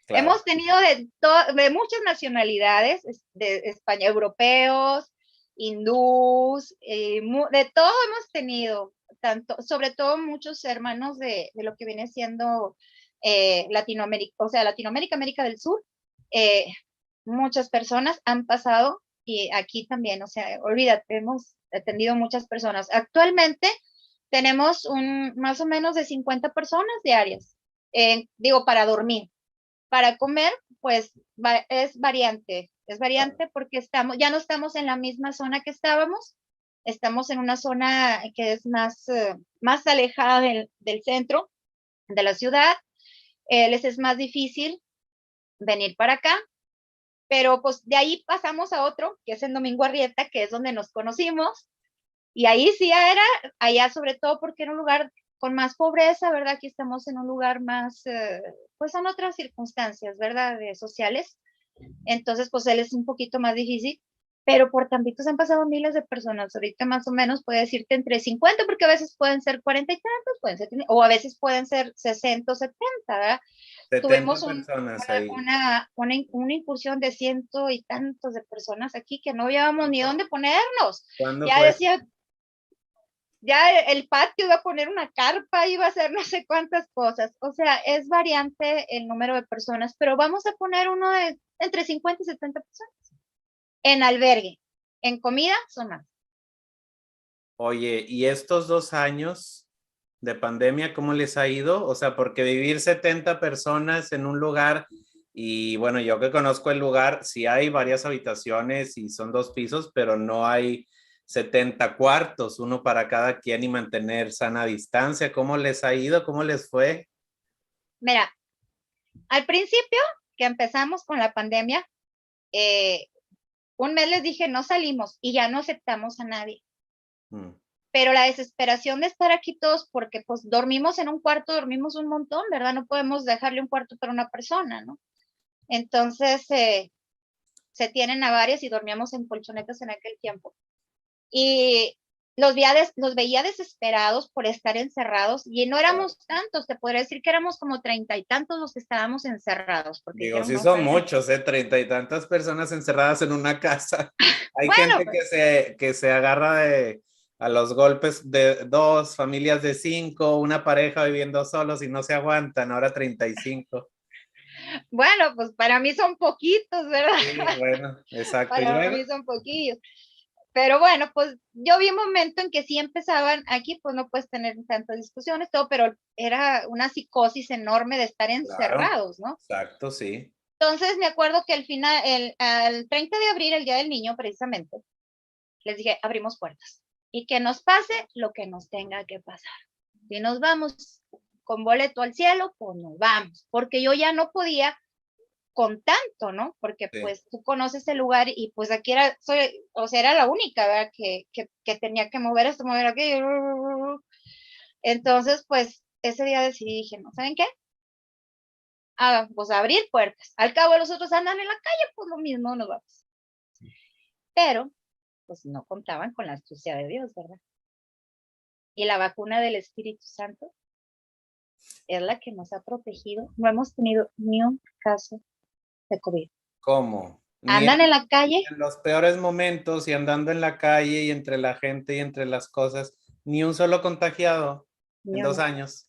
Claro. Hemos tenido de muchas nacionalidades, de España, europeos, hindús, de todo hemos tenido, tanto, sobre todo muchos hermanos de lo que viene siendo Latinoamérica, o sea, Latinoamérica, América del Sur, eh, muchas personas han pasado y aquí también, o sea, olvídate, hemos atendido muchas personas. Actualmente tenemos más o menos de 50 personas diarias, digo, para dormir. Para comer, pues es variante porque ya no estamos en la misma zona que estábamos, estamos en una zona que es más alejada del centro de la ciudad, les es más difícil venir para acá, pero pues de ahí pasamos a otro, que es en Domingo Arrieta, que es donde nos conocimos, y ahí sí era, allá sobre todo porque era un lugar con más pobreza, ¿verdad? Aquí estamos en un lugar más, pues son otras circunstancias, ¿verdad? Sociales. Entonces, pues él es un poquito más difícil, pero por Tampico se han pasado miles de personas. Ahorita más o menos puede decirte entre 50, porque a veces pueden ser 40 y tantos, pueden ser, o a veces pueden ser 60 o 70, ¿verdad? 70 Tuvimos personas ahí. una incursión de ciento y tantos de personas aquí que no habíamos ni dónde ponernos. ¿Cuándo Ya fue? decía, ya el patio iba a poner una carpa, iba a hacer no sé cuántas cosas. O sea, es variante el número de personas, pero vamos a poner uno de entre 50 y 70 personas. En albergue, en comida son más. Oye, ¿y estos 2 años de pandemia, cómo les ha ido? O sea, porque vivir 70 personas en un lugar, y bueno, yo que conozco el lugar, sí hay varias habitaciones y son 2 pisos, pero no hay 70 cuartos, uno para cada quien y mantener sana distancia. ¿Cómo les ha ido? ¿Cómo les fue? Mira, al principio que empezamos con la pandemia, eh, un mes les dije no salimos y ya no aceptamos a nadie. Mm. Pero la desesperación de estar aquí todos, porque pues dormimos en un cuarto, dormimos un montón, ¿verdad? No podemos dejarle un cuarto para una persona, ¿no? Entonces se tienen a varias y dormíamos en colchonetas en aquel tiempo. Y los veía desesperados por estar encerrados y no éramos tantos, te podría decir que éramos como 30 y tantos los que estábamos encerrados, porque Digo, dijeron sí no son salgan. muchos, 30 y tantas personas encerradas en una casa. Hay Bueno, gente que se agarra a los golpes de 2 familias de 5, una pareja viviendo solos y no se aguantan, ahora 35. bueno, pues para mí son poquitos, ¿verdad? Sí, bueno, exacto. Y Para luego, mí son poquillos. Pero bueno, pues yo vi un momento en que sí empezaban, aquí pues no puedes tener tantas discusiones, todo, pero era una psicosis enorme de estar claro, encerrados, ¿no? exacto, sí. Entonces me acuerdo que al 30 de abril, el Día del Niño precisamente, les dije, abrimos puertas y que nos pase lo que nos tenga que pasar. Si nos vamos con boleto al cielo, pues nos vamos, porque yo ya no podía con tanto, ¿no? Porque Sí. pues tú conoces el lugar y pues aquí o sea, era la única, ¿verdad? Que tenía que mover esto, mover aquello. Entonces, pues ese día decidí, dije, ¿no saben qué? Pues abrir puertas. Al cabo los otros andan en la calle, pues lo mismo nos vamos. Pero, pues no contaban con la astucia de Dios, ¿verdad? Y la vacuna del Espíritu Santo es la que nos ha protegido. No hemos tenido ni un caso de COVID. ¿Cómo? Ni Andan en la calle. en los peores momentos y andando en la calle y entre la gente y entre las cosas, Ni un solo contagiado en Ni 2 uno. años.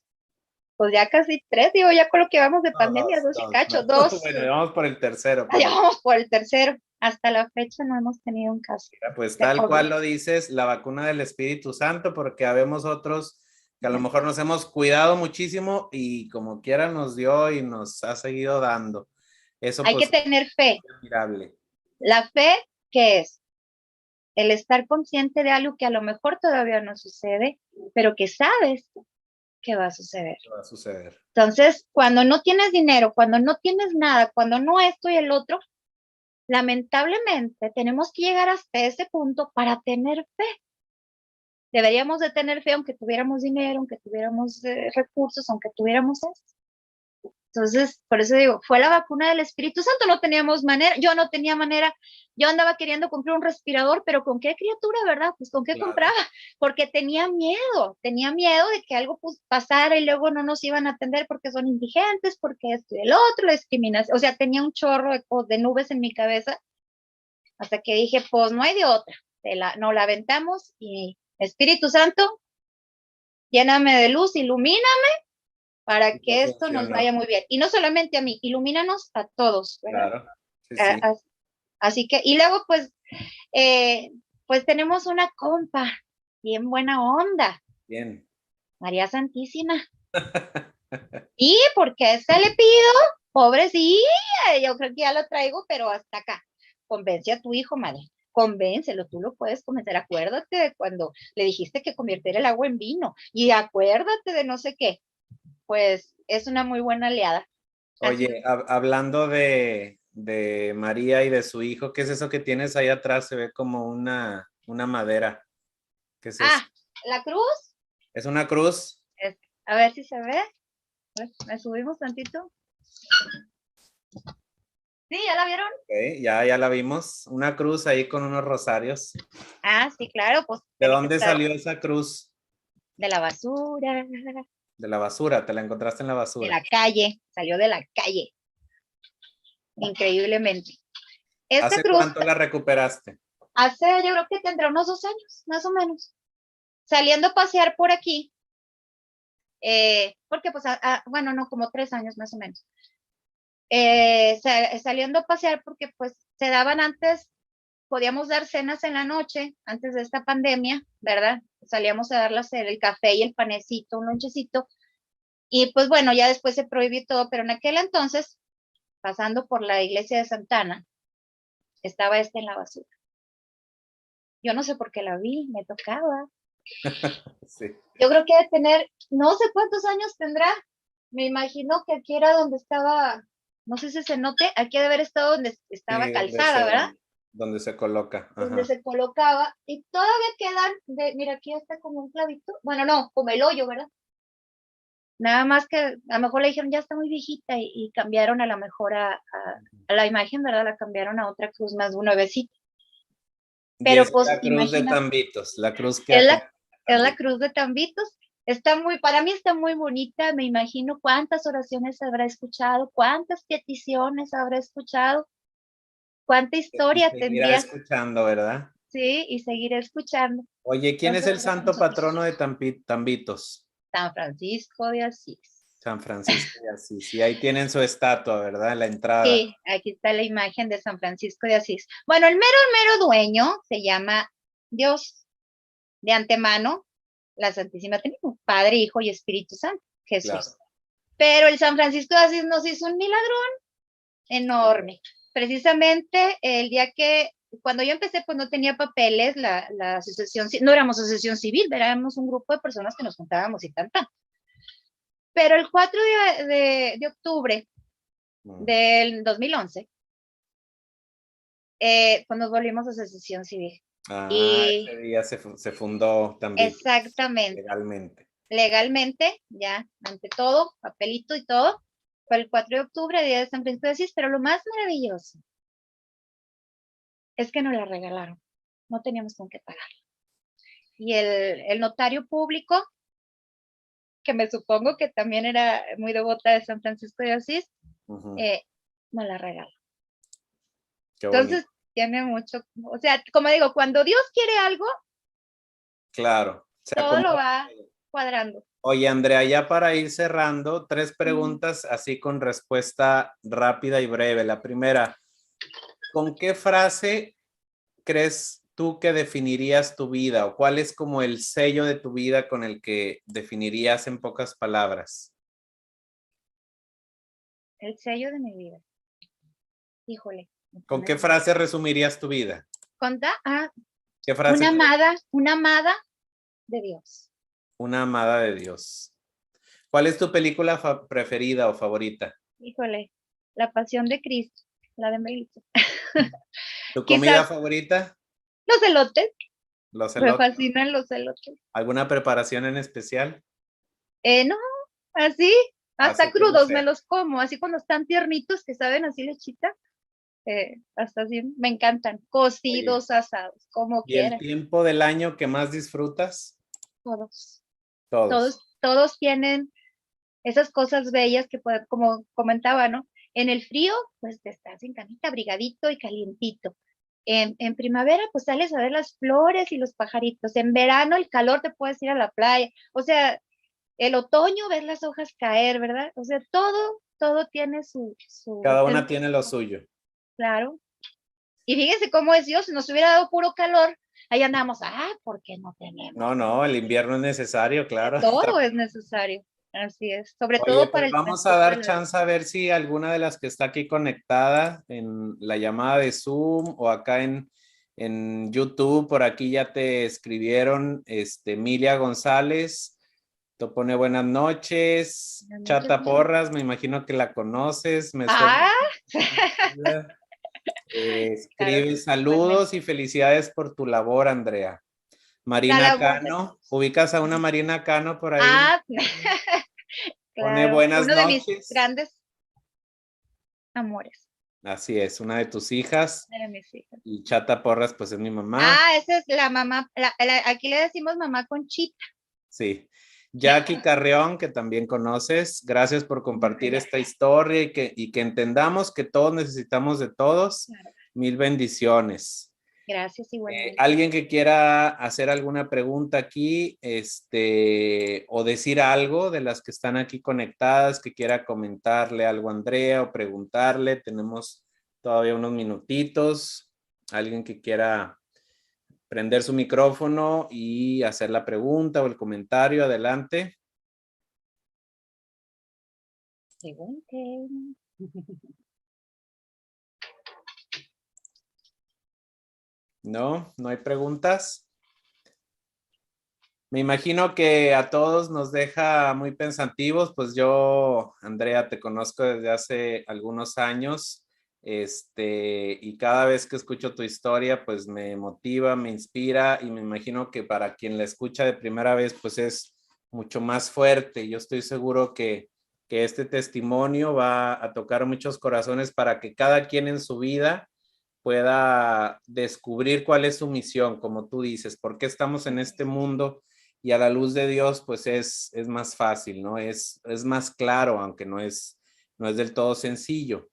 Pues ya casi 3, digo, ya con lo que vamos de No, pandemia, 2 y cacho, no. 2. Bueno, vamos por el tercero, Ya pero vamos por el tercero. Hasta la fecha no hemos tenido un caso pues de tal COVID. cual lo dices, la vacuna del Espíritu Santo, porque habemos otros que a lo mejor nos hemos cuidado muchísimo y como quiera nos dio y nos ha seguido dando. Eso Hay que pues tener fe. es admirable. La fe, ¿qué es? El estar consciente de algo que a lo mejor todavía no sucede, pero que sabes que va a suceder. ¿Qué va a suceder? Entonces, cuando no tienes dinero, cuando no tienes nada, cuando no esto y el otro, lamentablemente tenemos que llegar hasta ese punto para tener fe. Deberíamos de tener fe aunque tuviéramos dinero, aunque tuviéramos recursos, aunque tuviéramos esto. Entonces, por eso digo, fue la vacuna del Espíritu Santo, no teníamos manera, yo no tenía manera, yo andaba queriendo comprar un respirador, pero ¿con qué criatura, verdad? Pues ¿con qué Claro. compraba? Porque tenía miedo de que algo pasara y luego no nos iban a atender porque son indigentes, porque esto y el otro, la discriminación, o sea, tenía un chorro de nubes en mi cabeza, hasta que dije, pues no hay de otra, nos la aventamos y Espíritu Santo, lléname de luz, ilumina para No que esto nos funcionó. vaya muy bien. Y no solamente a mí, ilumínanos a todos, ¿verdad? Claro. Sí, sí. Así que, y luego pues tenemos una compa, bien buena onda, Bien. María Santísima. Y porque se le pido, pobrecilla, yo creo que ya lo traigo, pero hasta acá. Convence a tu hijo, madre. Convéncelo, tú lo puedes convencer. Acuérdate de cuando le dijiste que convirtiera el agua en vino. Y acuérdate de no sé qué. Pues es una muy buena aliada. Así. Oye, hablando de María y de su hijo, ¿qué es eso que tienes ahí atrás? Se ve como una madera. ¿Qué es eso? Ah, la cruz. ¿Es una cruz? A ver si se ve. ¿Me subimos tantito? ¿Sí? ¿Ya la vieron? Ok, ya la vimos. Una cruz ahí con unos rosarios. Ah, sí, claro, pues ¿De tiene que dónde estar salió esa cruz? de la basura, De la basura, te la encontraste en la de basura. la calle, salió de la calle, increíblemente. Esta ¿Hace cruz cuánto la recuperaste? hace, yo creo que tendrá unos 2 años, más o menos, saliendo a pasear por aquí, porque pues, bueno, no, como 3 años más o menos. Saliendo a pasear porque pues se daban antes, podíamos dar cenas en la noche, antes de esta pandemia, ¿verdad? Salíamos a darlas el café y el panecito, un lonchecito, y pues bueno, ya después se prohibió todo, pero en aquel entonces, pasando por la iglesia de Santana, estaba en la basura. Yo no sé por qué la vi, me tocaba. Sí. Yo creo que debe tener, no sé cuántos años tendrá. Me imagino que aquí era donde estaba, no sé si se note, aquí debe haber estado donde estaba Sí, calzada, ¿verdad? donde se coloca. Donde Ajá. se colocaba y todavía quedan, mira, aquí está como un clavito, bueno, no, como el hoyo, ¿verdad? Nada más que a lo mejor le dijeron, ya está muy viejita y cambiaron a lo mejor a la imagen, ¿verdad? La cambiaron a otra cruz más nuevecita. Y Pero es pues la cruz de imagínate, Tambitos, la cruz que es la, acompaña a es la Tambitos. cruz de Tambitos. Para mí está muy bonita, me imagino cuántas oraciones habrá escuchado, cuántas peticiones habrá escuchado, cuánta Y historia seguirá tendría, escuchando, ¿verdad? sí, y seguiré escuchando. Oye, ¿quién es Entonces, el santo patrono de Tambitos? San Francisco de Asís. San Francisco de Asís. Y ahí tienen su estatua, ¿verdad? En la entrada. Sí, aquí está la imagen de San Francisco de Asís. Bueno, el mero dueño se llama Dios. De antemano, la Santísima Trinidad, Padre, Hijo y Espíritu Santo, Claro. Jesús. Pero el San Francisco de Asís nos hizo un milagrón enorme. Precisamente el día cuando yo empecé, pues no tenía papeles, la asociación, no éramos asociación civil, éramos un grupo de personas que nos juntábamos y tal. Pero el 4 de octubre del 2011, pues nos volvimos asociación civil. Ah, Y ese día se fundó también exactamente, legalmente. legalmente, ya, ante todo, papelito y todo, fue el 4 de octubre, Día de San Francisco de Asís, pero lo más maravilloso es que nos la regalaron, no teníamos con qué pagar. Y el notario público, que me supongo que también era muy devota de San Francisco de Asís, nos la regaló. Qué bonito. Entonces, tiene mucho, o sea, como digo, cuando Dios quiere algo, Claro. Se todo lo acomoda. va cuadrando. Oye, Andrea, ya para ir cerrando, 3 preguntas así con respuesta rápida y breve. La primera, ¿con qué frase crees tú que definirías tu vida o cuál es como el sello de tu vida con el que definirías en pocas palabras? El sello de mi vida. Híjole. ¿Con qué frase resumirías tu vida? ¿Conta? ¿Qué frase? Una amada de Dios. Una amada de Dios. ¿Cuál es tu película preferida o favorita? Híjole, La Pasión de Cristo, la de Melito. ¿Tu comida Quizás favorita? los elotes, Los me elotes. fascinan los elotes. ¿Alguna preparación en especial? No, así, hasta Así como crudos me sea. los como, así cuando están tiernitos, que saben así lechita, hasta así, me encantan, Oye, cocidos, asados, como ¿y el quieran, tiempo del año que más disfrutas? todos, Todos. todos tienen esas cosas bellas que, como comentaba, ¿no? En el frío, pues te estás en camita, abrigadito y calientito. En primavera, pues sales a ver las flores y los pajaritos. En verano, el calor, te puedes ir a la playa. O sea, el otoño, ves las hojas caer, ¿verdad? O sea, todo tiene Cada una tiene lo suyo. claro. Y fíjense cómo es Dios, si nos hubiera dado puro calor, ahí andamos, ¿por qué no tenemos? No, el invierno es necesario, claro. Todo es necesario, así es, sobre Oye, todo para pues el vamos a transcurso de dar la vida. chance a ver si alguna de las que está aquí conectada en la llamada de Zoom o acá en YouTube, por aquí ya te escribieron, Emilia González, te pone buenas noches, Buenas noches, Chata Mili. Porras, me imagino que la conoces, me suena. Ah, claro, Escribe saludos igualmente. y felicidades por tu labor, Andrea. La Marina labor de Cano, todos. ¿ubicas a una Marina Cano por ahí? Ah, Pone claro, buenas uno de mis noches. grandes amores, Así es, una de tus hijas. de mis hijas. Y Chata Porras, pues es mi mamá. Esa es la mamá, aquí le decimos mamá Conchita. Sí. Jackie Carreón, que también conoces, gracias por compartir Ya, esta historia y que entendamos que todos necesitamos de todos. claro. Mil bendiciones. Gracias igualmente. Alguien que quiera hacer alguna pregunta aquí, o decir algo de las que están aquí conectadas, que quiera comentarle algo a Andrea o preguntarle, tenemos todavía unos minutitos. Alguien que quiera prender su micrófono y hacer la pregunta o el comentario, adelante. Según que... No hay preguntas. Me imagino que a todos nos deja muy pensativos, pues yo, Andrea, te conozco desde hace algunos años, y cada vez que escucho tu historia, pues me motiva, me inspira y me imagino que para quien la escucha de primera vez, pues es mucho más fuerte. Yo estoy seguro que este testimonio va a tocar muchos corazones para que cada quien en su vida pueda descubrir cuál es su misión, como tú dices, por qué estamos en este mundo y a la luz de Dios, pues es más fácil, ¿no? Es más claro, aunque no es del todo sencillo.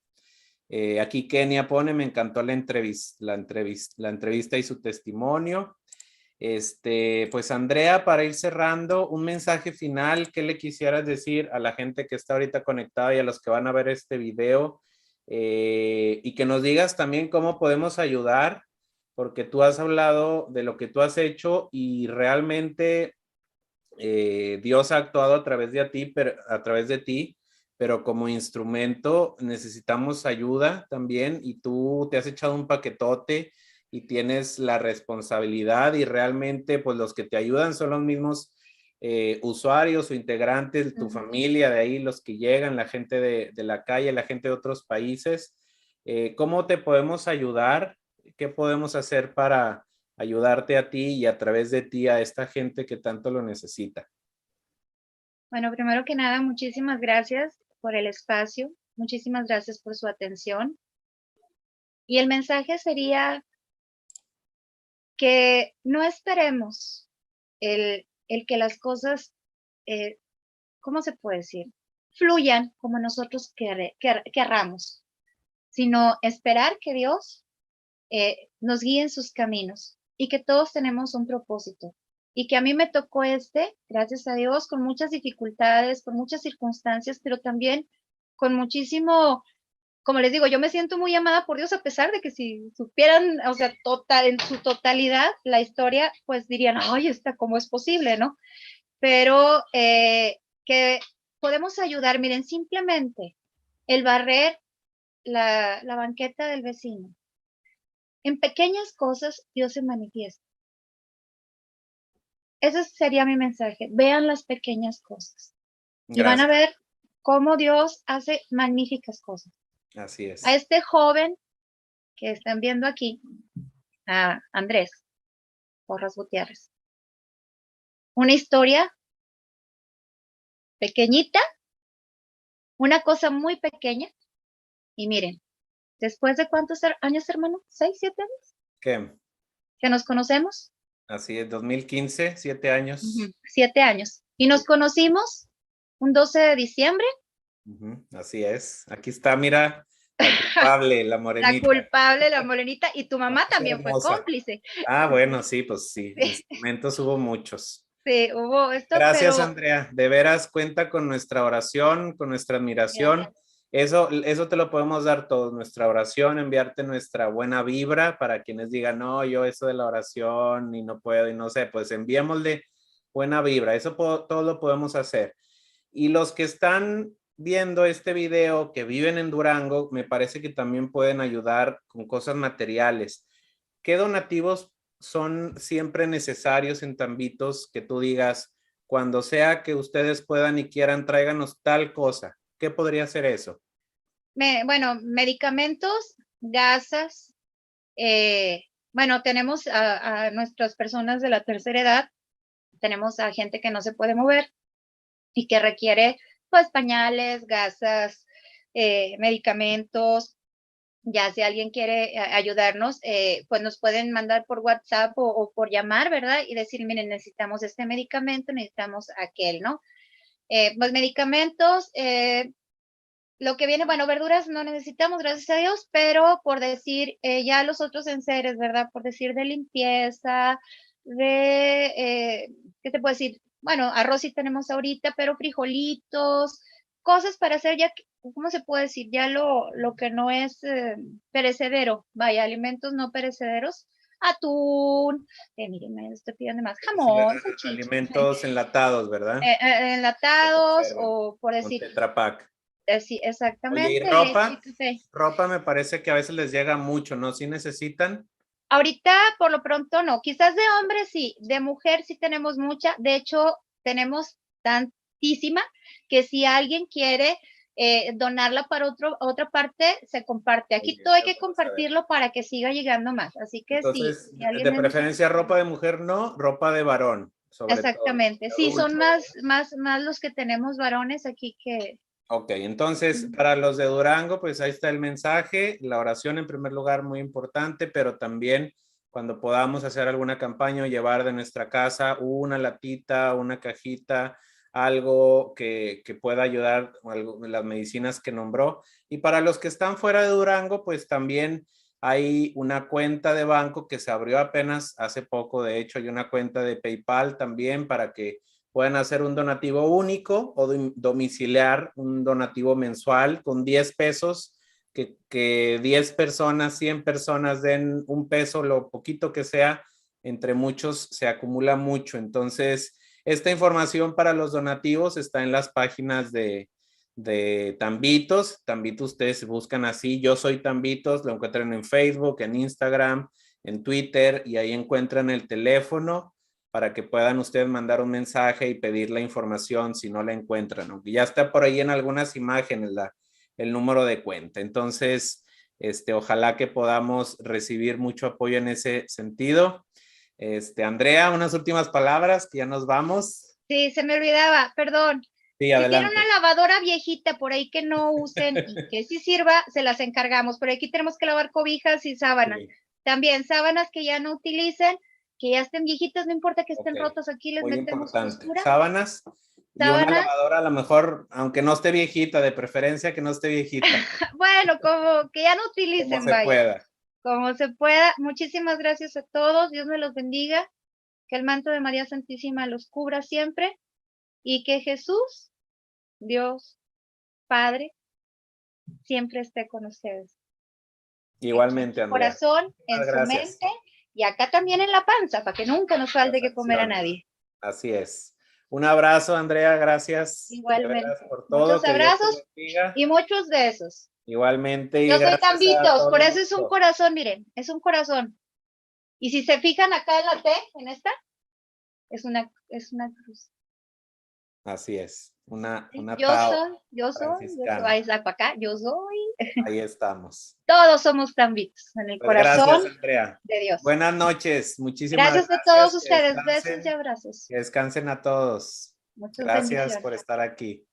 Aquí Kenia pone, me encantó la entrevista y su testimonio. Pues Andrea, para ir cerrando, un mensaje final, ¿qué le quisieras decir a la gente que está ahorita conectada y a los que van a ver este video? Y que nos digas también cómo podemos ayudar, porque tú has hablado de lo que tú has hecho y realmente Dios ha actuado a través de ti, pero como instrumento necesitamos ayuda también y tú te has echado un paquetote y tienes la responsabilidad y realmente pues los que te ayudan son los mismos usuarios o integrantes, tu familia de ahí, los que llegan, la gente de la calle, la gente de otros países. ¿Cómo te podemos ayudar? ¿Qué podemos hacer para ayudarte a ti y a través de ti a esta gente que tanto lo necesita? Bueno, primero que nada, muchísimas gracias por el espacio, muchísimas gracias por su atención. Y el mensaje sería que no esperemos el que las cosas, ¿cómo se puede decir? Fluyan como nosotros querramos, sino esperar que Dios nos guíe en sus caminos y que todos tenemos un propósito. y que a mí me tocó gracias a Dios, con muchas dificultades, con muchas circunstancias, pero también con muchísimo, como les digo, yo me siento muy amada por Dios, a pesar de que si supieran, o sea, en su totalidad la historia, pues dirían, ay, ¿cómo es posible, no? Pero que podemos ayudar, miren, simplemente el barrer la banqueta del vecino. En pequeñas cosas Dios se manifiesta. Ese sería mi mensaje. Vean las pequeñas cosas y van a Gracias. ver cómo Dios hace magníficas cosas. Así A es. este joven que están viendo aquí, a Andrés Porras Gutiérrez, una historia pequeñita, una cosa muy pequeña, y miren, después de cuántos años, hermano, 6, 7 años, ¿Qué? que nos conocemos. Así es, 2015, 7 años. 7 años. Y nos conocimos un 12 de diciembre. Así es. Aquí está, mira, la culpable, la La morenita. culpable, la morenita, y tu La mamá más también fue hermosa. cómplice. Ah, bueno, sí, pues sí. En su Sí, momentos hubo muchos. sí, hubo esto, Gracias, pero Andrea. De veras, cuenta con nuestra oración, con nuestra admiración. gracias. Eso te lo podemos dar todos, nuestra oración, enviarte nuestra buena vibra para quienes digan, no, yo eso de la oración y no puedo y no sé, pues enviémosle buena vibra. Todo lo podemos hacer. Y los que están viendo este video que viven en Durango, me parece que también pueden ayudar con cosas materiales. ¿Qué donativos son siempre necesarios en Tambitos que tú digas, cuando sea que ustedes puedan y quieran, tráiganos tal cosa? ¿Qué podría ser eso? Bueno, medicamentos, gasas, bueno, tenemos a nuestras personas de la tercera edad, tenemos a gente que no se puede mover y que requiere, pues, pañales, gasas, medicamentos. Ya si alguien quiere ayudarnos, pues nos pueden mandar por WhatsApp o por llamar, ¿verdad? Y decir, miren, necesitamos este medicamento, necesitamos aquel, ¿no? Pues medicamentos, lo que viene, bueno, verduras no necesitamos, gracias a Dios, pero por decir, ya los otros enseres, ¿verdad? Por decir de limpieza, ¿qué te puedo decir? Bueno, arroz sí tenemos ahorita, pero frijolitos, cosas para hacer ya, ¿cómo se puede decir? Ya lo que no es perecedero, vaya, alimentos no perecederos, atún, miren, me estoy pidiendo más, Es decir, jamón, salchicha, alimentos enlatados, ¿verdad? Se enlatados, conservan o por con decir, Tetra Pak. sí, Oye, ¿y exactamente, leche y ropa? café. Ropa me parece que a veces les llega mucho, ¿no? ¿Sí necesitan? Ahorita, por lo pronto, no. Quizás de hombre sí, de mujer sí tenemos mucha. De hecho, tenemos tantísima que si alguien quiere donarla para otra parte, se comparte. Muy Aquí bien, todo hay qué que bueno saber. compartirlo para que siga llegando más. Así que sí, Entonces, si alguien de necesita. preferencia ropa de mujer, no, ropa de varón, sobre todo, Exactamente. de Sí, son adulto. más los que tenemos varones aquí que. Ok, entonces para los de Durango, pues ahí está el mensaje, la oración en primer lugar muy importante, pero también cuando podamos hacer alguna campaña o llevar de nuestra casa una latita, una cajita, algo que pueda ayudar, las medicinas que nombró. Y para los que están fuera de Durango, pues también hay una cuenta de banco que se abrió apenas hace poco, de hecho hay una cuenta de PayPal también para que pueden hacer un donativo único o domiciliar un donativo mensual con 10 pesos, que 10 personas, 100 personas den un peso, lo poquito que sea, entre muchos se acumula mucho. Entonces, esta información para los donativos está en las páginas de Tambitos. Tambitos ustedes buscan así, yo soy Tambitos, lo encuentran en Facebook, en Instagram, en Twitter y ahí encuentran el teléfono para que puedan ustedes mandar un mensaje y pedir la información si no la encuentran, aunque ya está por ahí en algunas imágenes el número de cuenta. Entonces, ojalá que podamos recibir mucho apoyo en ese sentido. Andrea, unas últimas palabras, que ya nos vamos. Sí, se me olvidaba, perdón. Sí, Si tiene una adelante. lavadora viejita por ahí que no usen y que sí sirva, se las encargamos. Pero aquí tenemos que lavar cobijas y sábanas. Sí, También sábanas que ya no utilicen, que ya estén viejitas, no importa que ok, estén rotas, aquí les muy metemos importante. costura. Sábanas y una Sábanas, lavadora a lo mejor, aunque no esté viejita, de preferencia que no esté viejita, bueno, como que ya no como utilicen, se vaya, pueda. como se pueda. Muchísimas gracias a todos, Dios me los bendiga. Que el manto de María Santísima los cubra siempre y que Jesús, Dios, Padre, siempre esté con ustedes. Igualmente, En su Andrea. corazón, en Muchas su gracias. mente y acá también en la panza, para que nunca nos falte que comer a nadie. Así es. Un abrazo, Andrea, gracias. De Igualmente. veras por todo, Muchos que Dios te abrazos bendiga. y muchos besos. Igualmente, y Yo soy gracias a Tambitos, todo por el eso es un mundo. corazón, miren, es un corazón. Y si se fijan acá en la T, en esta, es una cruz. Así es, una Yo Tao soy, franciscana. ahí saco acá, yo soy. Ahí estamos. Todos somos Tambitos en el Pues gracias, corazón Andrea. de Dios. Buenas noches, muchísimas Gracias a todos gracias. ustedes, besos y abrazos. Que descansen a todos. Muchas Gracias por bendiciones. estar aquí.